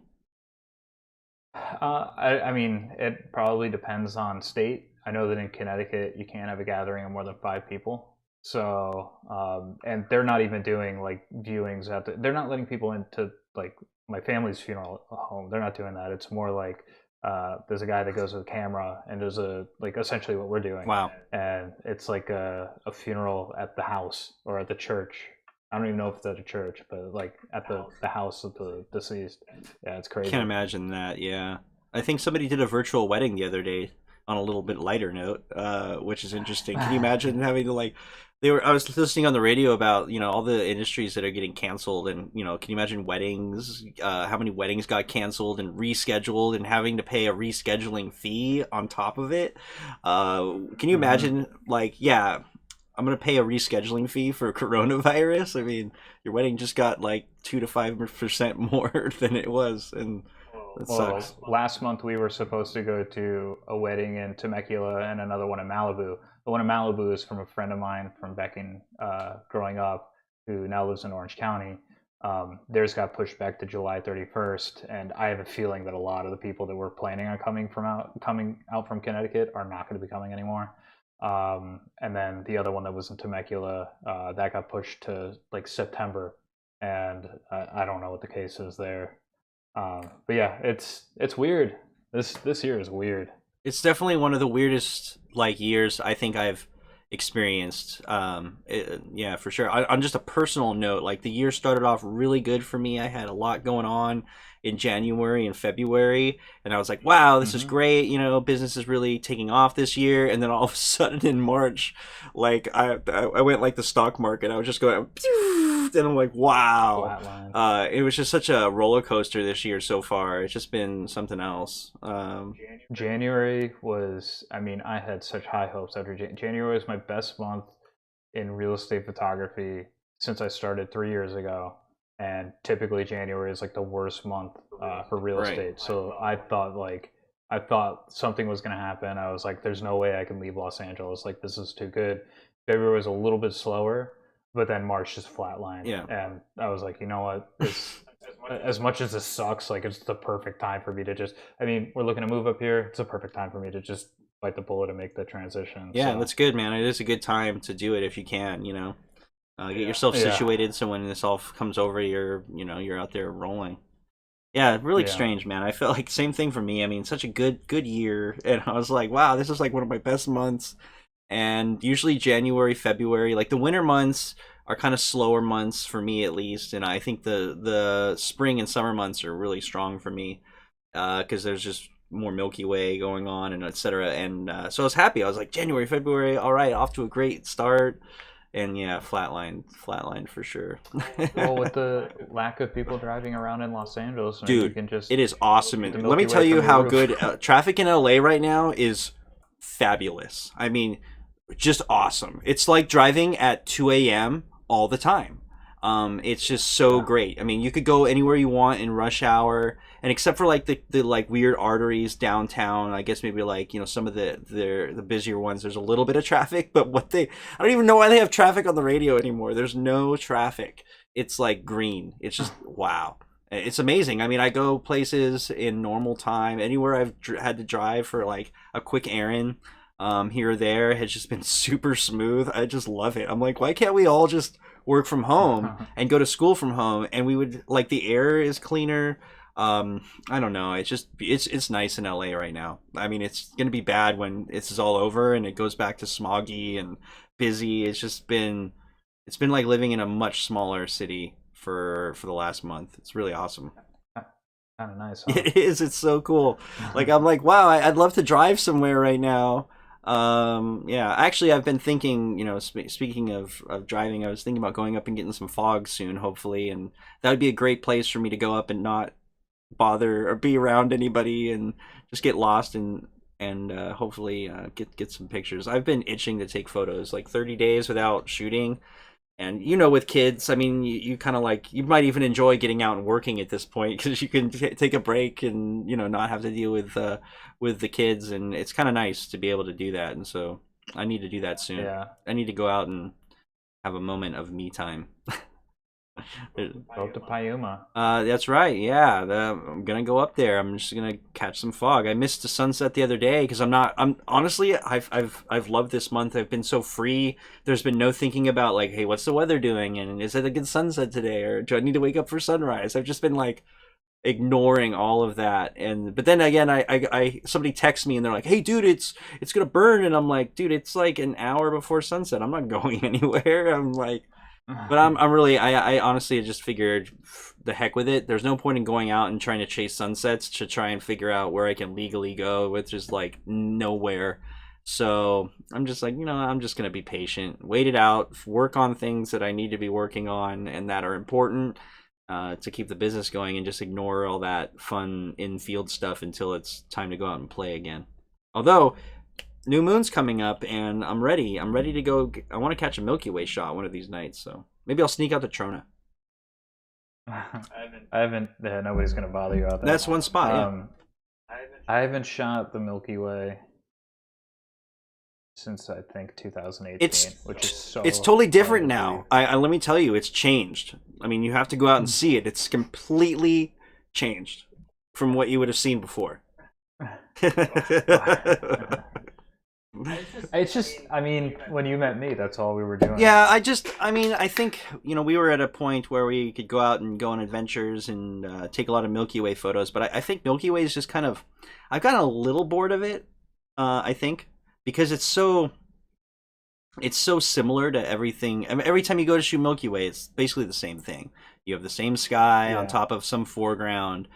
Speaker 2: I mean, it probably depends on state. I know that in Connecticut, you can't have a gathering of more than 5 people. So, and they're not even doing like viewings at they're not letting people into like my family's funeral home. They're not doing that. It's more like there's a guy that goes with a camera and does a like essentially what we're doing,
Speaker 1: Wow,
Speaker 2: and it's like a funeral at the house or at the church. I don't even know if it's at a church, but like at the house of the deceased. Yeah, it's
Speaker 1: can't
Speaker 2: crazy.
Speaker 1: imagine that. Yeah, I think somebody did a virtual wedding the other day. On a little bit lighter note, which is interesting. Can you imagine having to like they were I was listening on the radio about all the industries that are getting canceled, and can you imagine weddings, how many weddings got canceled and rescheduled and having to pay a rescheduling fee on top of it. Can you
Speaker 2: Hmm.
Speaker 1: imagine, like, yeah, I'm gonna pay a rescheduling fee for coronavirus? I mean, your wedding just got like 2 to 5% more than it was, and that
Speaker 2: Well,
Speaker 1: sucks.
Speaker 2: last month we were supposed to go to a wedding in Temecula and another one in Malibu. The one in Malibu is from a friend of mine from back in growing up, who now lives in Orange County. Theirs got pushed back to July 31st, and I have a feeling that a lot of the people that were planning on coming out from Connecticut are not going to be coming anymore. And then the other one that was in Temecula, that got pushed to like September, and I don't know what the case is there. But yeah, it's weird. This year is weird.
Speaker 1: It's definitely one of the weirdest like years I think I've experienced. Yeah, for sure. On just a personal note, like the year started off really good for me. I had a lot going on in January and February, and I was like, "Wow, this is
Speaker 2: Hmm.
Speaker 1: great." Business is really taking off this year. And then all of a sudden in March, like I went like the stock market. I was just going, and I'm like, "Wow."
Speaker 2: Flatline.
Speaker 1: It was just such a roller coaster this year so far. It's just been something else.
Speaker 2: January was, I mean, I had such high hopes after January was my best month in real estate photography since I started 3 years ago. And typically January is like the worst month for real
Speaker 1: Right.
Speaker 2: estate. So I thought something was going to happen. I was like, there's no way I can leave Los Angeles. Like, this is too good. February was a little bit slower, but then March just flatlined.
Speaker 1: Yeah.
Speaker 2: And I was like, you know what? This, as much as this sucks, like, it's the perfect time for me to just, I mean, we're looking to move up here. It's a perfect time for me to just bite the bullet and make the transition.
Speaker 1: Yeah,
Speaker 2: So,
Speaker 1: that's good, man. It is a good time to do it if you can. Get yourself
Speaker 2: yeah,
Speaker 1: situated so when this all comes over, you're out there rolling. Yeah, really
Speaker 2: yeah.
Speaker 1: strange, man. I felt like same thing for me. I mean, such a good year, and I was like, wow, this is like one of my best months. And usually January, February, like the winter months are kind of slower months for me at least, and I think the spring and summer months are really strong for me because there's just more Milky Way going on and etc. And so I was happy. I was like January, February, all right, off to a great start. And yeah, flatline for sure.
Speaker 2: Well, with the lack of people driving around in Los Angeles, maybe you
Speaker 1: Dude,
Speaker 2: can just
Speaker 1: it is awesome.
Speaker 2: get the
Speaker 1: And let me
Speaker 2: Milky
Speaker 1: tell
Speaker 2: Way
Speaker 1: you
Speaker 2: from your
Speaker 1: how
Speaker 2: roof.
Speaker 1: good traffic in LA right now is fabulous. I mean, just awesome. It's like driving at 2 a.m. all the time. It's just so great. I mean, you could go anywhere you want in rush hour, and except for like the like weird arteries downtown, I guess maybe like some of the busier ones, there's a little bit of traffic. But I don't even know why they have traffic on the radio anymore. There's no traffic. It's like green. It's just wow. It's amazing. I mean, I go places in normal time. Anywhere I've had to drive for like a quick errand, here or there, has just been super smooth. I just love it. I'm like, why can't we all just work from home and go to school from home? And we would like the air is cleaner. I don't know. It's nice in LA right now. I mean, it's gonna be bad when this is all over and it goes back to smoggy and busy. It's been like living in a much smaller city for the last month. It's really awesome.
Speaker 2: Kind of nice. Huh?
Speaker 1: It is. It's so cool. Like I'm like, wow, I'd love to drive somewhere right now. Yeah, actually, I've been thinking, speaking of driving, I was thinking about going up and getting some fog soon, hopefully, and that would be a great place for me to go up and not bother or be around anybody and just get lost and hopefully get some pictures. I've been itching to take photos, like 30 days without shooting. And with kids, I mean, you kind of like, you might even enjoy getting out and working at this point because you can take a break and not have to deal with the kids, and it's kind of nice to be able to do that. And so I need to do that soon.
Speaker 2: Yeah.
Speaker 1: I need to go out and have a moment of me time.
Speaker 2: Go to Piuma.
Speaker 1: That's right. Yeah, I'm gonna go up there. I'm just gonna catch some fog. I missed the sunset the other day because I'm honestly, I've loved this month. I've been so free. There's been no thinking about like, hey, what's the weather doing, and is it a good sunset today, or do I need to wake up for sunrise? I've just been like ignoring all of that. But then again, I somebody texts me and they're like, hey, dude, it's gonna burn, and I'm like, dude, it's like an hour before sunset. I'm not going anywhere. I'm like. But I'm really, I honestly just figured the heck with it. There's no point in going out and trying to chase sunsets to try and figure out where I can legally go, which is like nowhere. So I'm just like, I'm just going to be patient, wait it out, work on things that I need to be working on and that are important to keep the business going, and just ignore all that fun in-field stuff until it's time to go out and play again. Although new moon's coming up and I'm ready. I'm ready to go. I want to catch a Milky Way shot one of these nights, so maybe I'll sneak out to Trona.
Speaker 2: I haven't. Yeah, nobody's gonna bother you out there.
Speaker 1: That's one spot. Yeah.
Speaker 2: I haven't shot the Milky Way since I think 2018, which is so.
Speaker 1: It's totally different now. I let me tell you, it's changed. I mean, you have to go out and see it. It's completely changed from what you would have seen before.
Speaker 2: It's just, I mean, when you met me, that's all we were doing.
Speaker 1: Yeah, I think, we were at a point where we could go out and go on adventures and take a lot of Milky Way photos, but I think Milky Way is just kind of, I've gotten a little bored of it, I think, because it's so similar to everything. I mean, every time you go to shoot Milky Way, it's basically the same thing. You have the same sky on top of some foreground.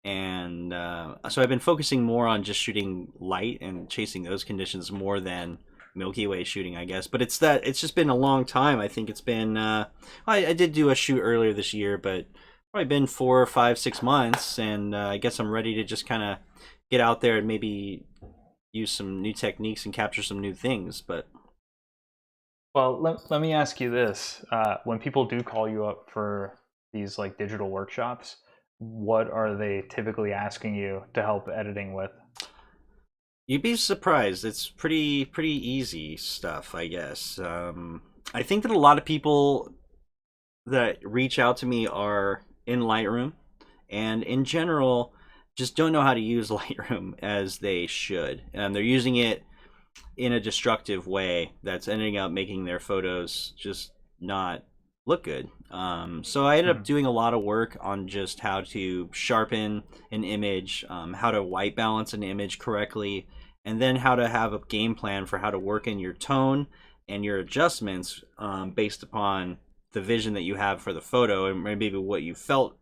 Speaker 1: And so I've been focusing more on just shooting light and chasing those conditions more than Milky Way shooting, I guess. But it's just been a long time. I think it's been I did do a shoot earlier this year, but probably been 4 or 5, 6 months, and I guess I'm ready to just kind of get out there and maybe use some new techniques and capture some new things. But
Speaker 2: well, let me ask you this: when people do call you up for these like digital workshops, what are they typically asking you to help editing with?
Speaker 1: You'd be surprised. It's pretty easy stuff, I guess. I think that a lot of people that reach out to me are in Lightroom, and in general, just don't know how to use Lightroom as they should. And they're using it in a destructive way that's ending up making their photos just not look good. So I ended up doing a lot of work on just how to sharpen an image, how to white balance an image correctly, and then how to have a game plan for how to work in your tone and your adjustments based upon the vision that you have for the photo and maybe what you felt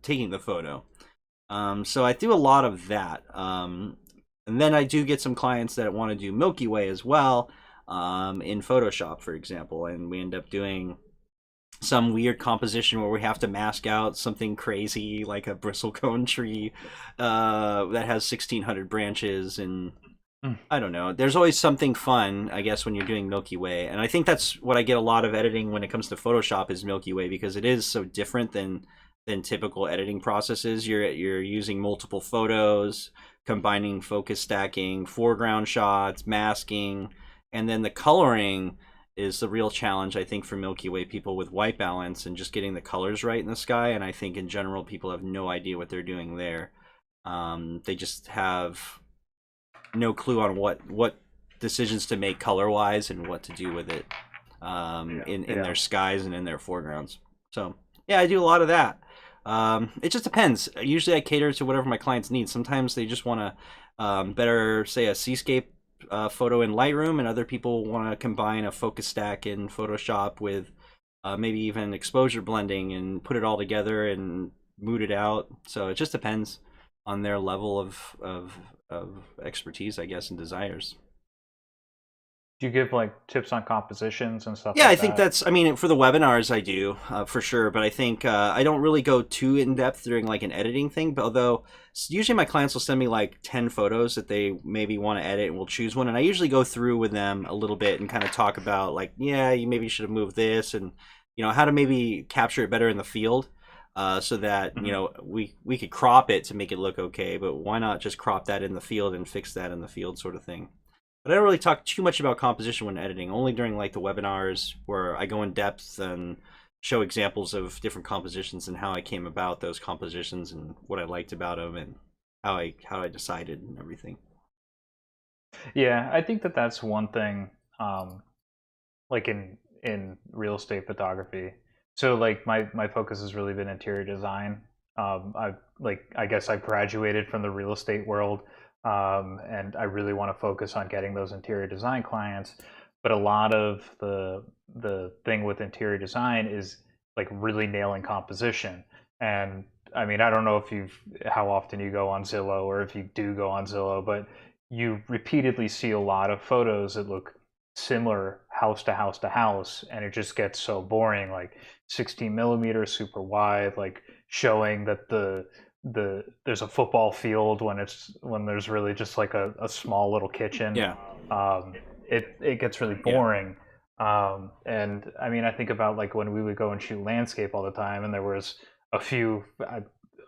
Speaker 1: taking the photo. So I do a lot of that. And then I do get some clients that want to do Milky Way as well in Photoshop, for example, and we end up doing some weird composition where we have to mask out something crazy like a bristlecone tree that has 1,600 branches, and
Speaker 2: Mm.
Speaker 1: I don't know. There's always something fun, I guess, when you're doing Milky Way, and I think that's what I get a lot of editing when it comes to Photoshop is Milky Way because it is so different than typical editing processes. You're using multiple photos, combining focus stacking, foreground shots, masking, and then the coloring is the real challenge I think for Milky Way people with white balance and just getting the colors right in the sky. And I think in general people have no idea what they're doing there. They just have no clue on what decisions to make color wise and what to do with it in their skies and in their foregrounds. So yeah, I do a lot of that. It just depends. Usually I cater to whatever my clients need. Sometimes they just want to better say a seascape photo in Lightroom, and other people want to combine a focus stack in Photoshop with maybe even exposure blending and put it all together and mood it out. So it just depends on their level of expertise, I guess, and desires.
Speaker 2: Do you give like tips on compositions and stuff
Speaker 1: Yeah, I
Speaker 2: like
Speaker 1: think
Speaker 2: that?
Speaker 1: that's. I mean, for the webinars, I do for sure. But I think I don't really go too in depth during like an editing thing. But although usually my clients will send me like 10 photos that they maybe want to edit, and we'll choose one. And I usually go through with them a little bit and kind of talk about like, yeah, you maybe should have moved this, and how to maybe capture it better in the field. So that
Speaker 2: Mhm.
Speaker 1: we could crop it to make it look okay, but why not just crop that in the field and fix that in the field, sort of thing. But I don't really talk too much about composition when editing, only during like the webinars where I go in depth and show examples of different compositions and how I came about those compositions and what I liked about them and how I decided and everything.
Speaker 2: Yeah, I think that that's one thing, like in real estate photography. So like my focus has really been interior design. I guess I graduated from the real estate world, and I really want to focus on getting those interior design clients. But a lot of the thing with interior design is like really nailing composition. And I mean, I don't know if you've how often you go on Zillow or if you do go on Zillow, but you repeatedly see a lot of photos that look similar house to house to house, and it just gets so boring, like 16 millimeters super wide, like showing that there's a football field when there's really just like a small little kitchen.
Speaker 1: Yeah,
Speaker 2: It gets really
Speaker 1: yeah,
Speaker 2: boring. And I mean, I think about like when we would go and shoot landscape all the time, and there was a few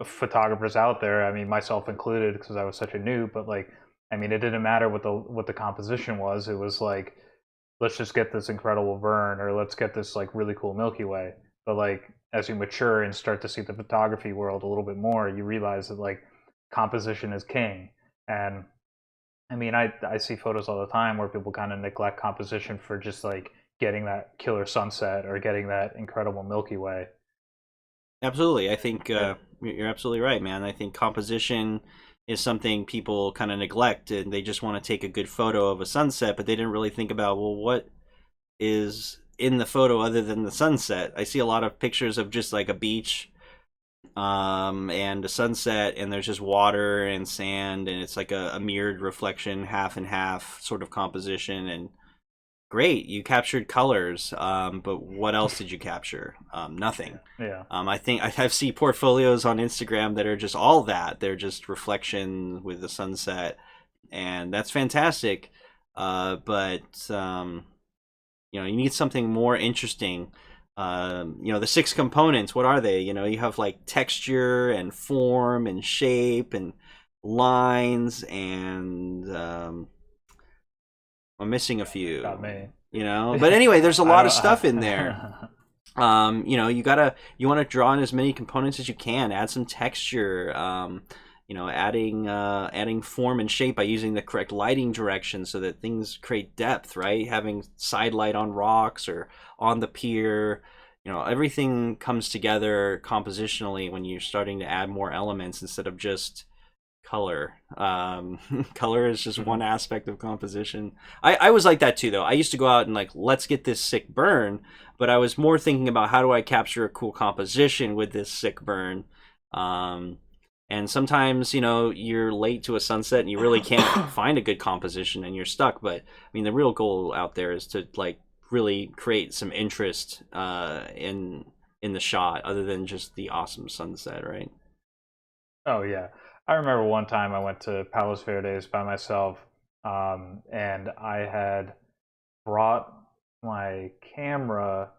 Speaker 2: photographers out there, I mean myself included because I was such a noob, but like I mean it didn't matter what the composition was. It was like, let's just get this incredible Vern, or let's get this like really cool Milky Way. But like as you mature and start to see the photography world a little bit more, you realize that like composition is king. And I mean, I see photos all the time where people kind of neglect composition for just like getting that killer sunset or getting that incredible Milky Way.
Speaker 1: absolutely. I think
Speaker 2: And
Speaker 1: you're absolutely right, man. I think composition is something people kind of neglect, and they just want to take a good photo of a sunset, but they didn't really think about, well, what is in the photo other than the sunset. I see a lot of pictures of just like a beach and a sunset, and there's just water and sand, and it's like a mirrored reflection, half and half sort of composition. And great, you captured colors, but what else did you capture? Nothing.
Speaker 2: yeah,
Speaker 1: I think I've seen portfolios on Instagram that are just all that. They're just reflection with the sunset, and that's fantastic. But you need something more interesting. The 6 components, what are they? You have like texture and form and shape and lines, and I'm missing a
Speaker 2: got
Speaker 1: few.
Speaker 2: me.
Speaker 1: But anyway, there's a
Speaker 2: I
Speaker 1: lot of
Speaker 2: don't.
Speaker 1: stuff in there. You want to draw in as many components as you can. Add some texture. Adding form and shape by using the correct lighting direction so that things create depth. Right, having side light on rocks or on the pier. Everything comes together compositionally when you're starting to add more elements instead of just color. Color is just one
Speaker 2: Mhm.
Speaker 1: aspect of composition. I was like that too, though. I used to go out and like, let's get this sick burn, but I was more thinking about how do I capture a cool composition with this sick burn. Um, and sometimes, you're late to a sunset and you really can't find a good composition and you're stuck. But I mean, the real goal out there is to like really create some interest in the shot, other than just the awesome sunset, right?
Speaker 2: Oh yeah, I remember one time I went to Palos Verdes by myself, and I had brought my camera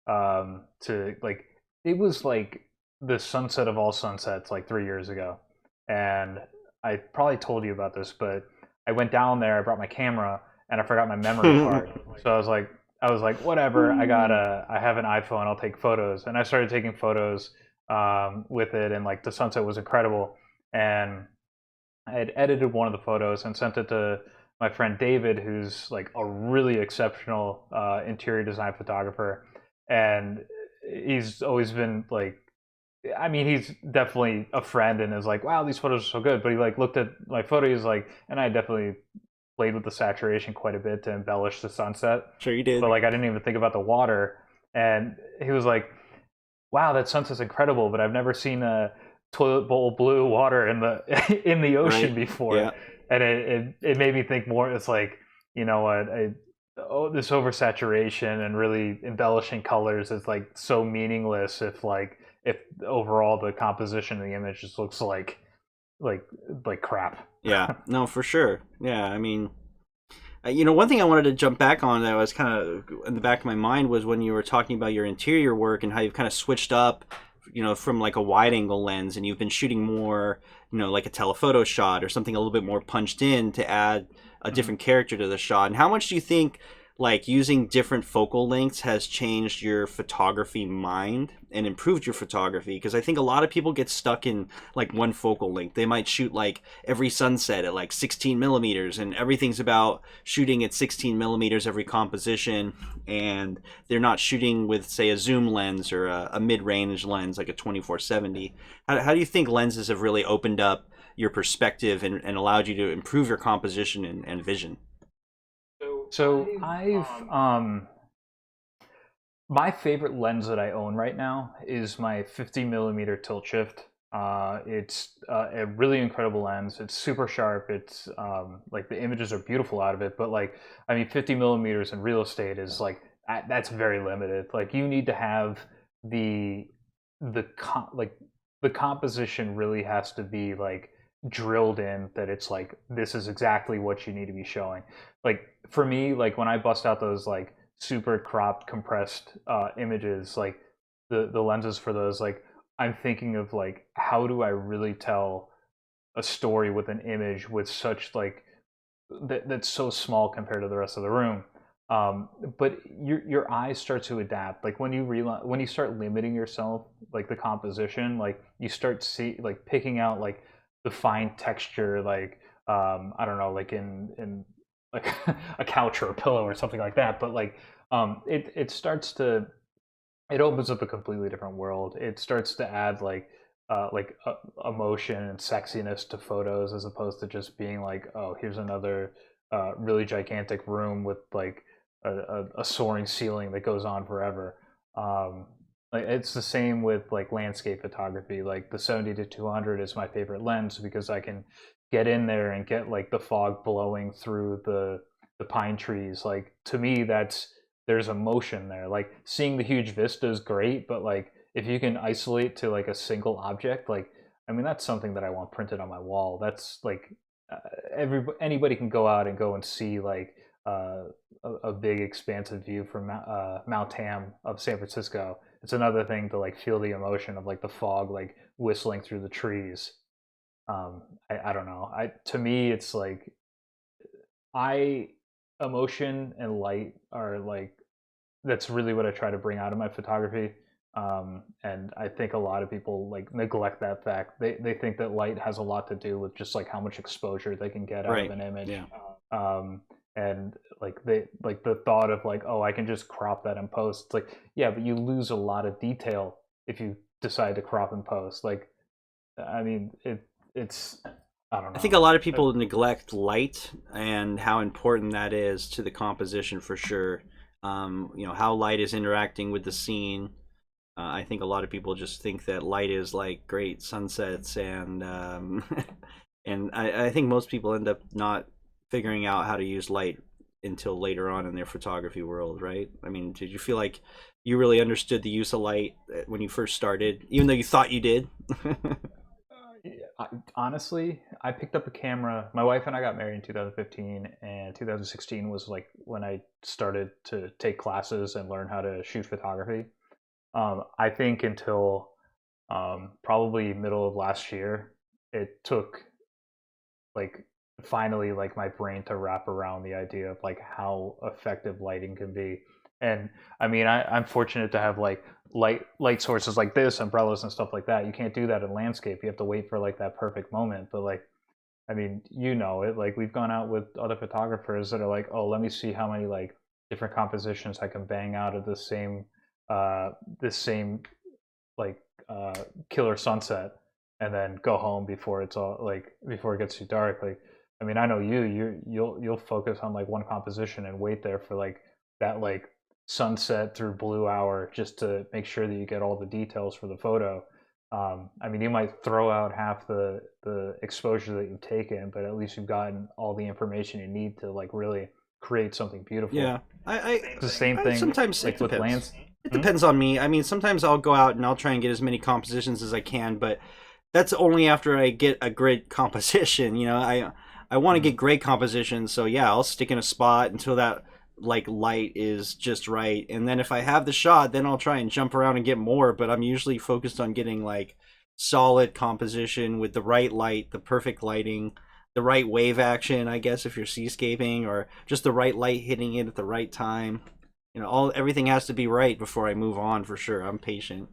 Speaker 2: to like it was like the sunset of all sunsets like 3 years ago, and I probably told you about this, but I went down there, I brought my camera, and I forgot my memory card. So I was like, whatever. I have an iPhone. I'll take photos, and I started taking photos with it, and like the sunset was incredible. And I had edited one of the photos and sent it to my friend David, who's like a really exceptional interior design photographer, and he's always been like, I mean, he's definitely a friend and is like, wow, these photos are so good. But he like looked at my photo, he's like, and I definitely played with the saturation quite a bit to embellish the sunset.
Speaker 1: Sure, you did.
Speaker 2: But like, I didn't even think about the water, and he was like, wow, that sunset's incredible, but I've never seen a toilet bowl blue water in the in the ocean
Speaker 1: Right.
Speaker 2: before.
Speaker 1: Yeah.
Speaker 2: And it made me think more. It's like, you know what, this oversaturation and really embellishing colors is like so meaningless if overall the composition of the image just looks like like crap.
Speaker 1: Yeah. No, for sure. Yeah. I mean, one thing I wanted to jump back on that was kind of in the back of my mind was when you were talking about your interior work and how you've kind of switched up, from like a wide angle lens, and you've been shooting more, like a telephoto shot or something a little bit more punched in to add a different character to the shot. And how much do you think like using different focal lengths has changed your photography mind and improved your photography? Because I think a lot of people get stuck in like one focal length. They might shoot like every sunset at like 16 millimeters, and everything's about shooting at 16 millimeters every composition, and they're not shooting with, say, a zoom lens or a mid-range lens like a 2470. How do you think lenses have really opened up your perspective and allowed you to improve your composition and vision?
Speaker 2: So I've my favorite lens that I own right now is my 50 millimeter tilt shift. It's a really incredible lens. It's super sharp. It's like the images are beautiful out of it, but like, I mean, 50 millimeters in real estate is like that's very limited. Like you need to have the like the composition really has to be like drilled in that it's like this is exactly what you need to be showing. Like for me, like when I bust out those like super cropped compressed images, like the lenses for those, like I'm thinking of like how do I really tell a story with an image with such like that's so small compared to the rest of the room. But your eyes start to adapt. Like when you realize when you start limiting yourself, like the composition, like you start picking out like the fine texture, like I don't know, like in like a couch or a pillow or something like that. But like it starts to it opens up a completely different world. It starts to add emotion and sexiness to photos as opposed to just being like, oh, here's another really gigantic room with like a soaring ceiling that goes on forever. Like it's the same with like landscape photography. Like the 70 to 200 is my favorite lens because I can get in there and get like the fog blowing through the pine trees. Like to me, that's there's emotion there. Like seeing the huge vista is great, but like if you can isolate to like a single object, like I mean that's something that I want printed on my wall. That's like anybody can go out and go and see like a big expansive view from Mount Tam of San Francisco. It's another thing to like feel the emotion of like the fog like whistling through the trees. I don't know. I to me it's like I emotion and light are like that's really what I try to bring out of my photography. And I think a lot of people like neglect that fact. They think that light has a lot to do with just like how much exposure they can get out of
Speaker 1: Right.
Speaker 2: an image.
Speaker 1: Yeah.
Speaker 2: And like they like the thought of like, oh, I can just crop that in post. It's like, yeah, but you lose a lot of detail if you decide to crop in post. Like, I mean, it's I don't
Speaker 1: I think
Speaker 2: know.
Speaker 1: a lot of people neglect light and how important that is to the composition for sure. How light is interacting with the scene. I think a lot of people just think that light is like great sunsets, and and I think most people end up not figuring out how to use light until later on in their photography world, right? I mean, did you feel like you really understood the use of light when you first started, even though you thought you did?
Speaker 2: Honestly, I picked up a camera. My wife and I got married in 2015, and 2016 was like when I started to take classes and learn how to shoot photography. I think until probably middle of last year, it took like finally like my brain to wrap around the idea of like how effective lighting can be. And I mean, I'm fortunate to have like light sources like this, umbrellas and stuff like that. You can't do that in landscape. You have to wait for like that perfect moment. But like, I mean, you know it. Like we've gone out with other photographers that are like, oh, let me see how many like different compositions I can bang out of uh, this same like killer sunset, and then go home before it's all like before it gets too dark. Like, I mean, I know you'll focus on like one composition and wait there for like that like sunset through blue hour just to make sure that you get all the details for the photo. I mean, you might throw out half the exposure that you've taken, but at least you've gotten all the information you need to like really create something beautiful.
Speaker 1: Yeah,
Speaker 2: It's the same thing
Speaker 1: sometimes it
Speaker 2: like with
Speaker 1: depends.
Speaker 2: lands.
Speaker 1: It
Speaker 2: Hmm?
Speaker 1: depends on me. I mean, sometimes I'll go out and I'll try and get as many compositions as I can, but that's only after I get a great composition. I want to
Speaker 2: Hmm.
Speaker 1: get great compositions, so yeah, I'll stick in a spot until that like light is just right, and then if I have the shot, then I'll try and jump around and get more. But I'm usually focused on getting like solid composition with the right light, the perfect lighting, the right wave action, I guess, if you're seascaping, or just the right light hitting it at the right time. Everything has to be right before I move on for sure. I'm patient.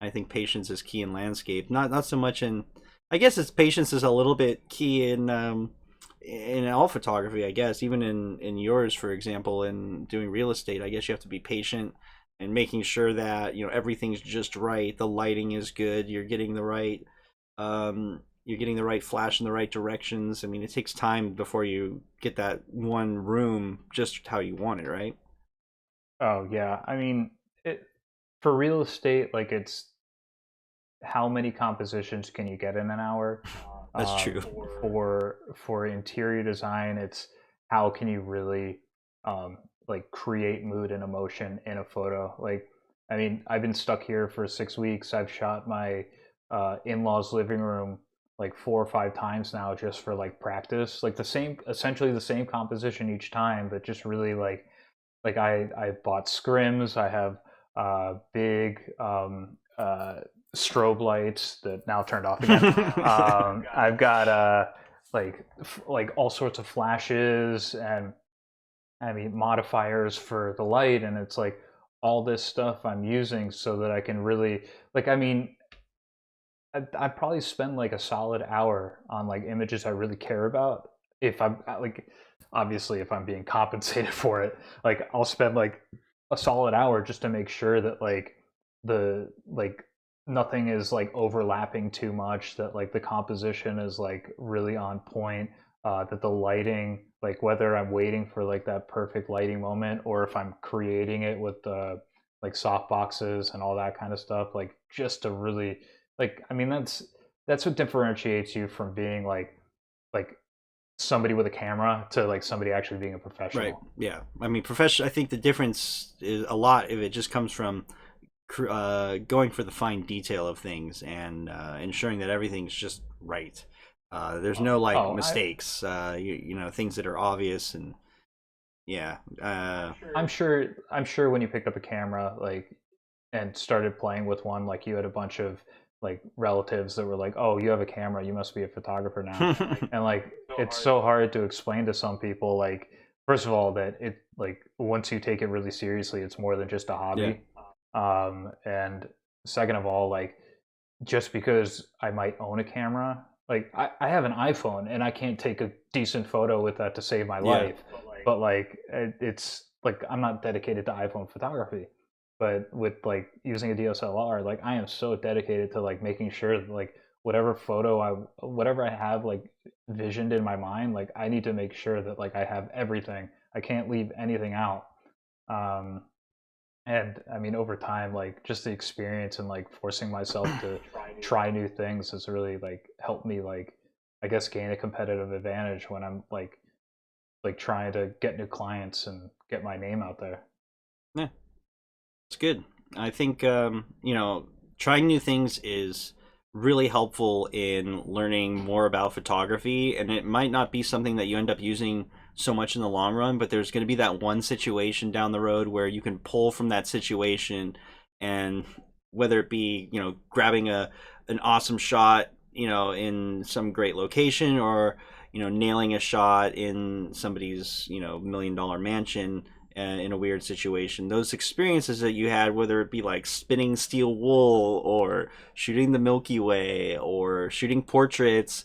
Speaker 1: I think patience is key in landscape. Not so much in. I guess it's patience is a little bit key in all photography. I guess even in yours, for example, in doing real estate, I guess you have to be patient and making sure that everything's just right. The lighting is good. You're getting the right flash in the right directions. I mean, it takes time before you get that one room just how you want it, right?
Speaker 2: Oh yeah, I mean, for real estate, like it's how many compositions can you get in an hour?
Speaker 1: That's true.
Speaker 2: For interior design, it's how can you really like create mood and emotion in a photo? Like, I mean, I've been stuck here for 6 weeks. I've shot my in-laws' living room like 4 or 5 times now just for like practice. Like the same, essentially the same composition each time, but just really like I bought scrims. I have big strobe lights that now turned off again. I've got like all sorts of flashes and I mean modifiers for the light, and it's like all this stuff I'm using so that I can really like. I mean, I probably spend like a solid hour on like images I really care about. If I'm like, obviously, if I'm being compensated for it, like I'll spend like a solid hour just to make sure that like the like nothing is like overlapping too much, that like the composition is like really on point, that the lighting, like whether I'm waiting for like that perfect lighting moment or if I'm creating it with the like soft boxes and all that kind of stuff, like just to really like I mean that's what differentiates you from being like somebody with a camera to like somebody actually being a
Speaker 1: Right.
Speaker 2: professional.
Speaker 1: Yeah. I mean, profession. I think the difference is a lot of it just comes from going for the fine detail of things and ensuring that everything's just right. There's no like
Speaker 2: Oh,
Speaker 1: mistakes. Things that are obvious and yeah.
Speaker 2: I'm sure when you picked up a camera like and started playing with one, like you had a bunch of like relatives that were like, "Oh, you have a camera, you must be a photographer now." And like it's so hard to explain to some people like first of all that it like once you take it really seriously, it's more than just a
Speaker 1: Yeah.
Speaker 2: hobby. And second of all, like just because I might own a camera, like I have an iPhone and I can't take a decent photo with that to save my
Speaker 1: Yeah.
Speaker 2: life. But like it's like I'm not dedicated to iPhone photography. But with like using a DSLR, like I am so dedicated to like making sure that, like whatever I have like visioned in my mind, like I need to make sure that like I have everything. I can't leave anything out. Um, and I mean, over time, like just the experience and like forcing myself to try new things has really like helped me like I guess gain a competitive advantage when I'm like trying to get new clients and get my name out there.
Speaker 1: Yeah. It's good. I think trying new things is really helpful in learning more about photography, and it might not be something that you end up using so much in the long run, but there's going to be that one situation down the road where you can pull from that situation, and whether it be, grabbing an awesome shot, in some great location, or nailing a shot in somebody's $1 million mansion, in a weird situation. Those experiences that you had, whether it be like spinning steel wool, or shooting the Milky Way, or shooting portraits,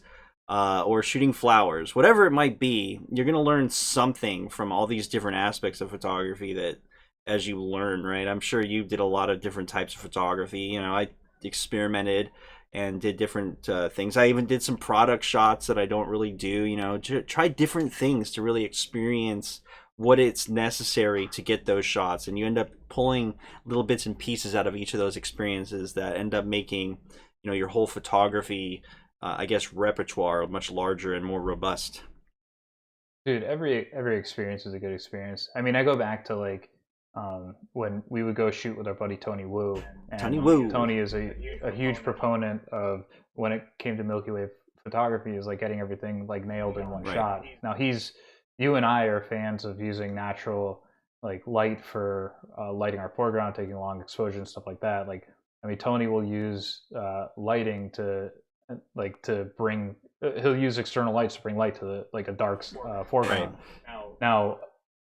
Speaker 1: or shooting flowers, whatever it might be, you're going to learn something from all these different aspects of photography that as you learn, right? I'm sure you did a lot of different types of photography. I experimented and did different things. I even did some product shots that I don't really do, try different things to really experience what it's necessary to get those shots, and you end up pulling little bits and pieces out of each of those experiences that end up making your whole photography, I guess, repertoire much larger and more robust.
Speaker 2: Dude, every experience is a good experience. I mean, I go back to like when we would go shoot with our buddy Tony Wu,
Speaker 1: Tony
Speaker 2: and
Speaker 1: Woo.
Speaker 2: Tony is a huge proponent of, when it came to Milky Way photography, is like getting everything like nailed in one
Speaker 1: Right.
Speaker 2: shot. Now you and I are fans of using natural like light for lighting our foreground, taking long exposure and stuff like that. Like, I mean, Tony will use lighting to bring. He'll use external lights to bring light to the like a dark
Speaker 1: Right.
Speaker 2: foreground. Now,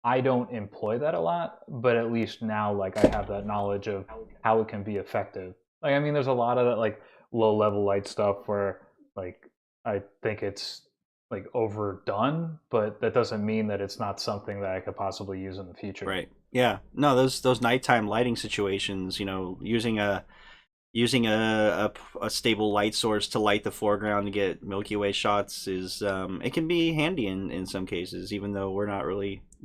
Speaker 2: I don't employ that a lot, but at least now, like, I have that knowledge of how it can be effective. Like, I mean, there's a lot of that, like, low level light stuff where, like, I think it's like overdone, but that doesn't mean that it's not something that I could possibly use in the future.
Speaker 1: Right. Yeah. No, those nighttime lighting situations, using a stable light source to light the foreground to get Milky Way shots is, it can be handy in some cases, even though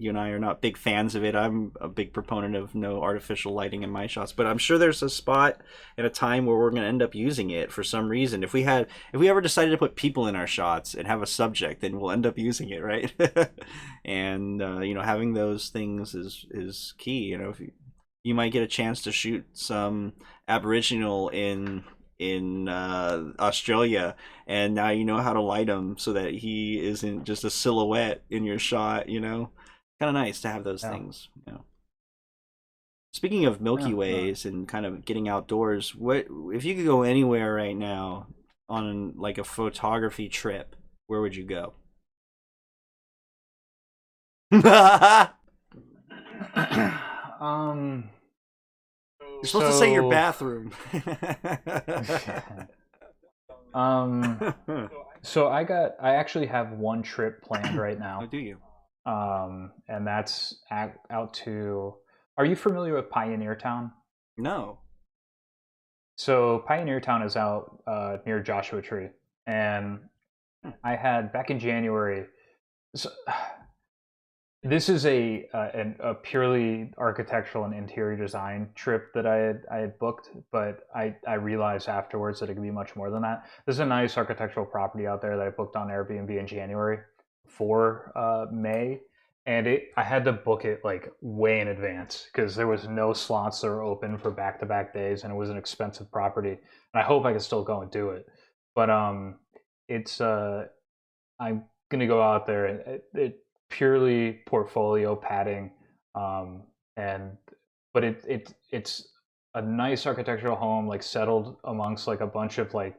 Speaker 1: you and I are not big fans of it. I'm a big proponent of no artificial lighting in my shots, but I'm sure there's a spot and a time where we're going to end up using it for some reason. If we ever decided to put people in our shots and have a subject, then we'll end up using it, right? And having those things is key. If you might get a chance to shoot some Aboriginal in Australia, and now you know how to light him so that he isn't just a silhouette in your shot. Kind of nice to have those
Speaker 2: Yeah.
Speaker 1: things. Speaking of Milky
Speaker 2: Yeah.
Speaker 1: Ways and kind of getting outdoors, what if you could go anywhere right now on like a photography trip? Where would you go?
Speaker 2: um.
Speaker 1: You're supposed to say your
Speaker 2: So,
Speaker 1: bathroom.
Speaker 2: um. So I actually have one trip planned right
Speaker 1: How
Speaker 2: now.
Speaker 1: do you?
Speaker 2: And that's out to. Are you familiar with Pioneer Town?
Speaker 1: No.
Speaker 2: So Pioneer Town is out near Joshua Tree, and I had back in January. So, this is a purely architectural and interior design trip that I had booked, but I realized afterwards that it could be much more than that. There's a nice architectural property out there that I booked on Airbnb in January for May, and I had to book it like way in advance because there was no slots that were open for back-to-back days, and it was an expensive property. And I hope I can still go and do it, but it's I'm gonna go out there, and it purely portfolio padding, um, and but it's a nice architectural home, like settled amongst like a bunch of like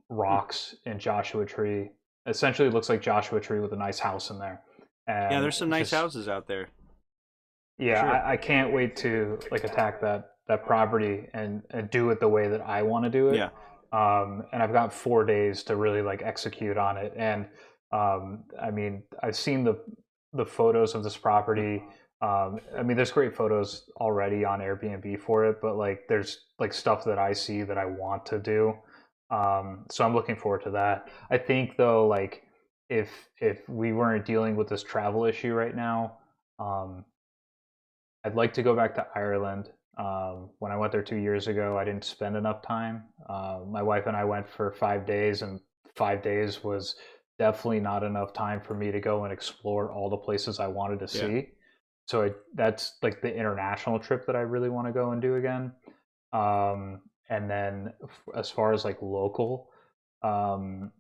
Speaker 2: rocks in Joshua Tree. Essentially, it looks like Joshua Tree with a nice house in there,
Speaker 1: Yeah,
Speaker 2: and
Speaker 1: there's some nice
Speaker 2: just
Speaker 1: houses out there for
Speaker 2: yeah,
Speaker 1: sure.
Speaker 2: I can't wait to like attack that property and do it the way that I want to do it.
Speaker 1: Yeah.
Speaker 2: And I've got 4 days to really like execute on it. And I mean, I've seen the photos of this property. I mean, there's great photos already on Airbnb for it, but like there's like stuff that I see that I want to do. So I'm looking forward to that. I think though, like if we weren't dealing with this travel issue right now, um, I'd like to go back to Ireland. When I went there 2 years ago, I didn't spend enough time. My wife and I went for 5 days, and 5 days was definitely not enough time for me to go and explore all the places I wanted to
Speaker 1: Yeah.
Speaker 2: see. So that's like the international trip that I really want to go and do again. And then as far as like local, um,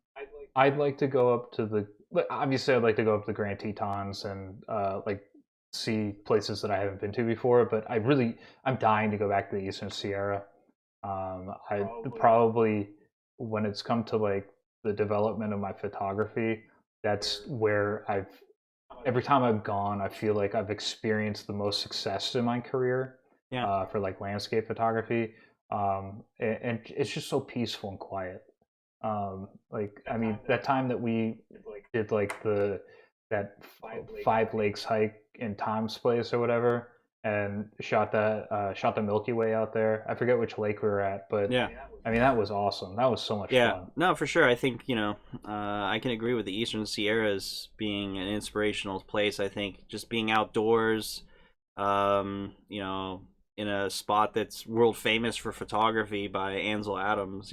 Speaker 2: I'd like to go up to the obviously I'd like to go up to the Grand Tetons and like see places that I haven't been to before. But I'm dying to go back to the Eastern Sierra. I probably when it's come to like the development of my photography, that's where every time I've gone, I feel like I've experienced the most success in my career
Speaker 1: Yeah.
Speaker 2: for like landscape photography, and it's just so peaceful and quiet. Like I mean, that time that we did like that Five Lakes hike in Tom's Place or whatever, and shot the Milky Way out there. I forget which lake we were at, but
Speaker 1: Yeah.
Speaker 2: I mean that was awesome. That was so much
Speaker 1: Yeah,
Speaker 2: fun.
Speaker 1: no, for sure. I think, I can agree with the Eastern Sierras being an inspirational place. I think just being outdoors, in a spot that's world famous for photography by Ansel Adams,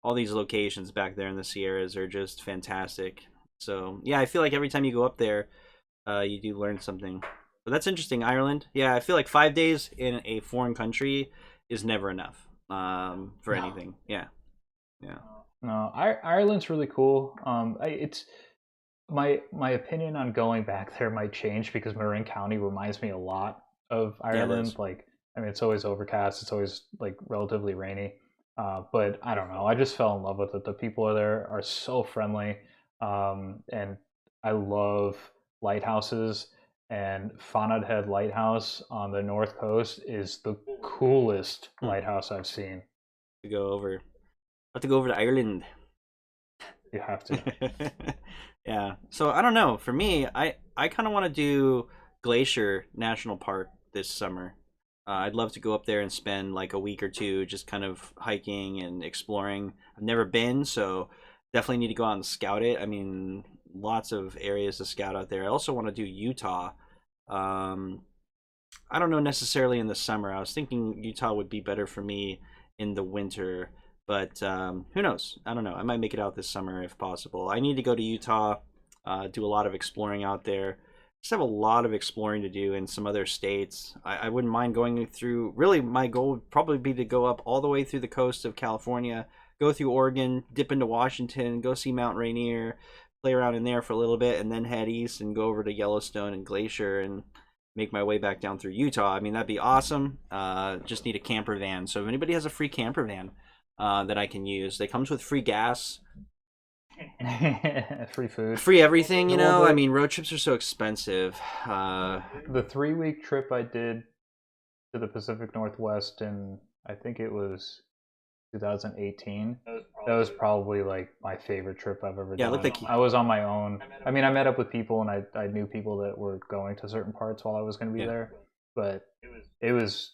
Speaker 1: all these locations back there in the Sierras are just fantastic. So, yeah, I feel like every time you go up there, you do learn something. But that's interesting. Ireland, yeah, I feel like 5 days in a foreign country is never enough for anything. Yeah. Yeah.
Speaker 2: No, Ireland's really cool. It's my opinion on going back there might change because Marin County reminds me a lot of
Speaker 1: Yeah, it
Speaker 2: Ireland.
Speaker 1: is.
Speaker 2: Like, I mean, it's always overcast. It's always like relatively rainy. But I don't know. I just fell in love with it. The people are there are so friendly, and I love lighthouses. And Faunad Head Lighthouse on the north coast is the coolest
Speaker 1: Hmm.
Speaker 2: lighthouse I've seen.
Speaker 1: To go over. Have to go over to Ireland.
Speaker 2: You have to.
Speaker 1: Yeah. So I don't know. For me, I kind of want to do Glacier National Park this summer. I'd love to go up there and spend like a week or two just kind of hiking and exploring. I've never been, so definitely need to go out and scout it. I mean, lots of areas to scout out there. I also want to do Utah. Um, I don't know necessarily in the summer. I was thinking Utah would be better for me in the winter, but who knows? I don't know. I might make it out this summer if possible. I need to go to Utah, do a lot of exploring out there. Just have a lot of exploring to do in some other states. I wouldn't mind going through. Really, my goal would probably be to go up all the way through the coast of California, go through Oregon, dip into Washington, go see Mount Rainier, play around in there for a little bit, and then head east and go over to Yellowstone and Glacier and make my way back down through Utah. I mean, that'd be awesome. Just need a camper van. So if anybody has a free camper van that I can use, that comes with free gas,
Speaker 2: Free food.
Speaker 1: free everything.
Speaker 2: Well,
Speaker 1: I mean, road trips are so expensive.
Speaker 2: the 3 week trip I did to the Pacific Northwest in I think it was 2018. That was probably like my favorite trip I've ever
Speaker 1: Yeah, it
Speaker 2: done.
Speaker 1: looked like
Speaker 2: I was on my own. I mean, I met up with people and I knew people that were going to certain parts while I was going to be
Speaker 1: yeah,
Speaker 2: there, but it was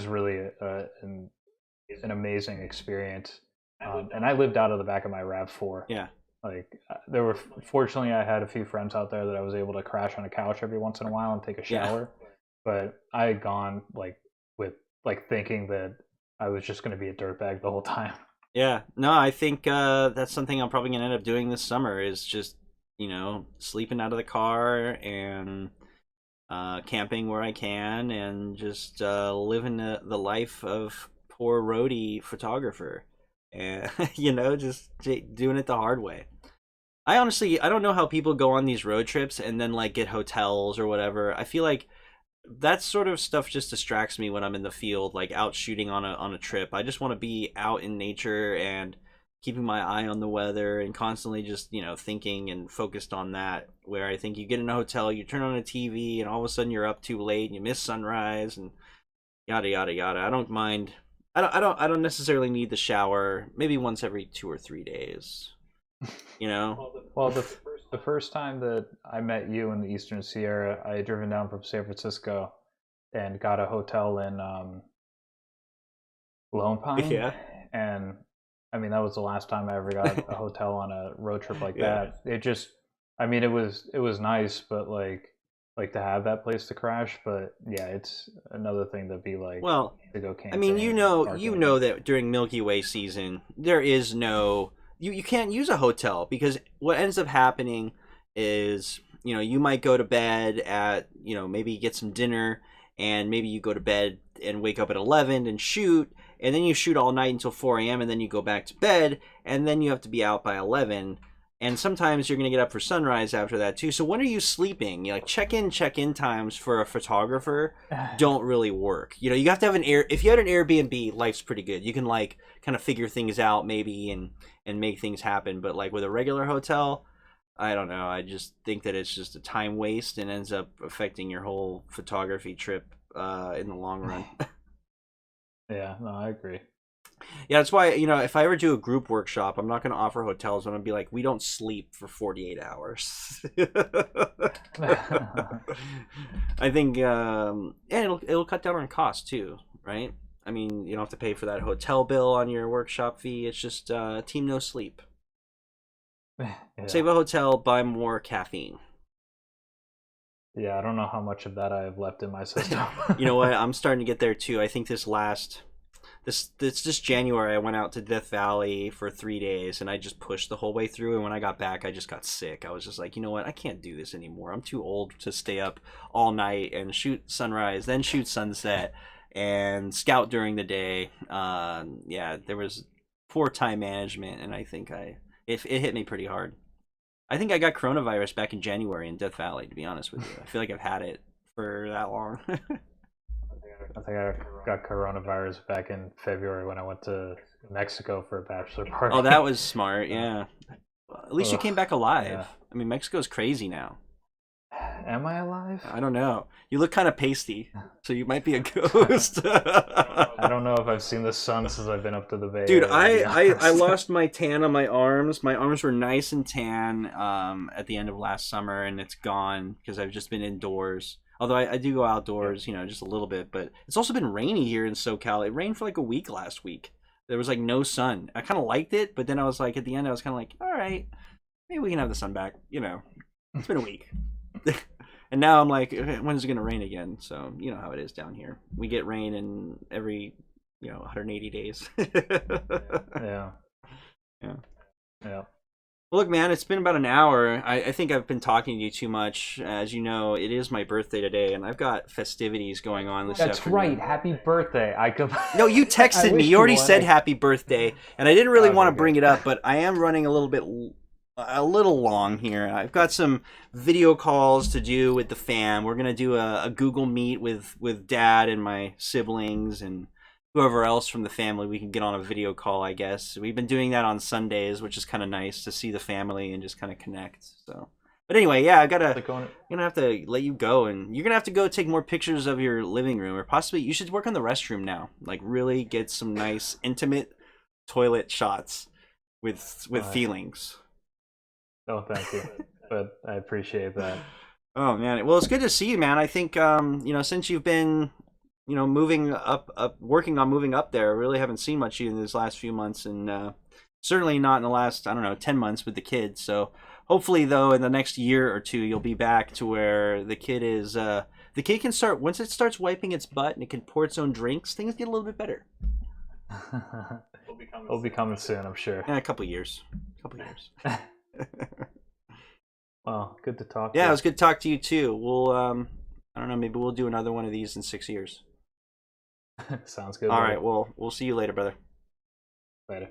Speaker 2: really an amazing experience. And I lived out of the back of my Rav4.
Speaker 1: yeah,
Speaker 2: Like there were fortunately I had a few friends out there that I was able to crash on a couch every once in a while and take a
Speaker 1: yeah,
Speaker 2: shower. But I had gone like with like thinking that I was just going to be a dirtbag the whole time.
Speaker 1: yeah. No, I think that's something I'm probably gonna end up doing this summer. Is just sleeping out of the car and camping where I can, and just living the life of poor roadie photographer, and just doing it the hard way. I don't know how people go on these road trips and then like get hotels or whatever. I feel like that sort of stuff just distracts me when I'm in the field, like out shooting on a trip. I just want to be out in nature and keeping my eye on the weather and constantly just thinking and focused on that. Where I think you get in a hotel, you turn on a TV, and all of a sudden you're up too late and you miss sunrise and yada yada yada. I don't mind. I don't necessarily need the shower. Maybe once every 2 or 3 days. You know.
Speaker 2: Well, the first time that I met you in the Eastern Sierra, I had driven down from San Francisco and got a hotel in Lone Pine,
Speaker 1: Yeah.
Speaker 2: and I mean that was the last time I ever got a hotel on a road trip like
Speaker 1: Yeah.
Speaker 2: that. It just, I mean, it was nice, but like to have that place to crash. But yeah, it's another thing to be like
Speaker 1: Well,
Speaker 2: to go
Speaker 1: I mean,
Speaker 2: camping and start
Speaker 1: you
Speaker 2: camping.
Speaker 1: know that during Milky Way season, there is no you can't use a hotel because what ends up happening is, you might go to bed at, maybe get some dinner and maybe you go to bed and wake up at 11 and shoot and then you shoot all night until 4 a.m. and then you go back to bed, and then you have to be out by 11. And sometimes you're going to get up for sunrise after that too. So when are you sleeping? You know, like check-in times for a photographer don't really work. You know, you have to have if you had an Airbnb, life's pretty good. You can like kind of figure things out maybe and make things happen. But like with a regular hotel, I don't know. I just think that it's just a time waste and ends up affecting your whole photography trip in the long run.
Speaker 2: Yeah, no, I agree.
Speaker 1: Yeah, that's why, you know, if I ever do a group workshop, I'm not going to offer hotels. I'm going to be like, we don't sleep for 48 hours. I think, and it'll cut down on cost too, right? I mean, you don't have to pay for that hotel bill on your workshop fee. It's just team no sleep. Yeah. Save a hotel, buy more caffeine.
Speaker 2: Yeah, I don't know how much of that I have left in my system.
Speaker 1: You know what? I'm starting to get there too. I think this January I went out to Death Valley for 3 days and I just pushed the whole way through, and when I got back I just got sick. I was just like, you know what, I can't do this anymore. I'm too old to stay up all night and shoot sunrise, then shoot sunset, and scout during the day. Yeah, there was poor time management, and I think it hit me pretty hard. I think I got coronavirus back in January in Death Valley, to be honest with you. I feel like I've had it for that long.
Speaker 2: I think I got coronavirus back in February when I went to Mexico for a bachelor party.
Speaker 1: Oh, that was smart, yeah. At least you came back alive.
Speaker 2: Yeah.
Speaker 1: I mean, Mexico's crazy now.
Speaker 2: Am I alive?
Speaker 1: I don't know. You look kind of pasty, so you might be a ghost.
Speaker 2: I don't know if I've seen the sun since I've been up to the Bay.
Speaker 1: Dude, I lost my tan on my arms. My arms were nice and tan at the end of last summer, and it's gone because I've just been indoors. Although I do go outdoors, you know, just a little bit. But it's also been rainy here in SoCal. It rained for like a week last week. There was like no sun. I kind of liked it, but then I was like, at the end, I was kind of like, all right, maybe we can have the sun back. You know, it's been a week. And now I'm like, when's it going to rain again? So, you know how it is down here. We get rain in every, 180 days.
Speaker 2: Yeah.
Speaker 1: Well, look, man, it's been about an hour. I think I've been talking to you too much. As you know, it is my birthday today, and I've got festivities going on this afternoon.
Speaker 2: That's right. Happy birthday.
Speaker 1: No, you texted me. You already said happy birthday, and I didn't really want to bring it up, but I am running a little long here. I've got some video calls to do with the fam. We're going to do a Google Meet with Dad and my siblings and whoever else from the family. We can get on a video call, I guess. We've been doing that on Sundays, which is kind of nice to see the family and just kind of connect. So, but anyway, yeah, I'm gonna have to let you go, and you're gonna have to go take more pictures of your living room, or possibly you should work on the restroom now. Like really get some nice intimate toilet shots with feelings.
Speaker 2: Oh, thank you. But I appreciate that.
Speaker 1: Oh man, well, it's good to see you, man. I think since you've been moving working on moving up there, I really haven't seen much of you in these last few months, and certainly not in the last 10 months with the kids. So hopefully, though, in the next year or two, you'll be back to where the kid can start, once it starts wiping its butt and it can pour its own drinks, things get a little bit better.
Speaker 2: It'll be coming soon, I'm sure.
Speaker 1: A couple years.
Speaker 2: Well, good to talk.
Speaker 1: Yeah, it was good to talk to you too. We'll I don't know, maybe we'll do another one of these in 6 years.
Speaker 2: Sounds good.
Speaker 1: All right, well, we'll see you later, brother.
Speaker 2: Later.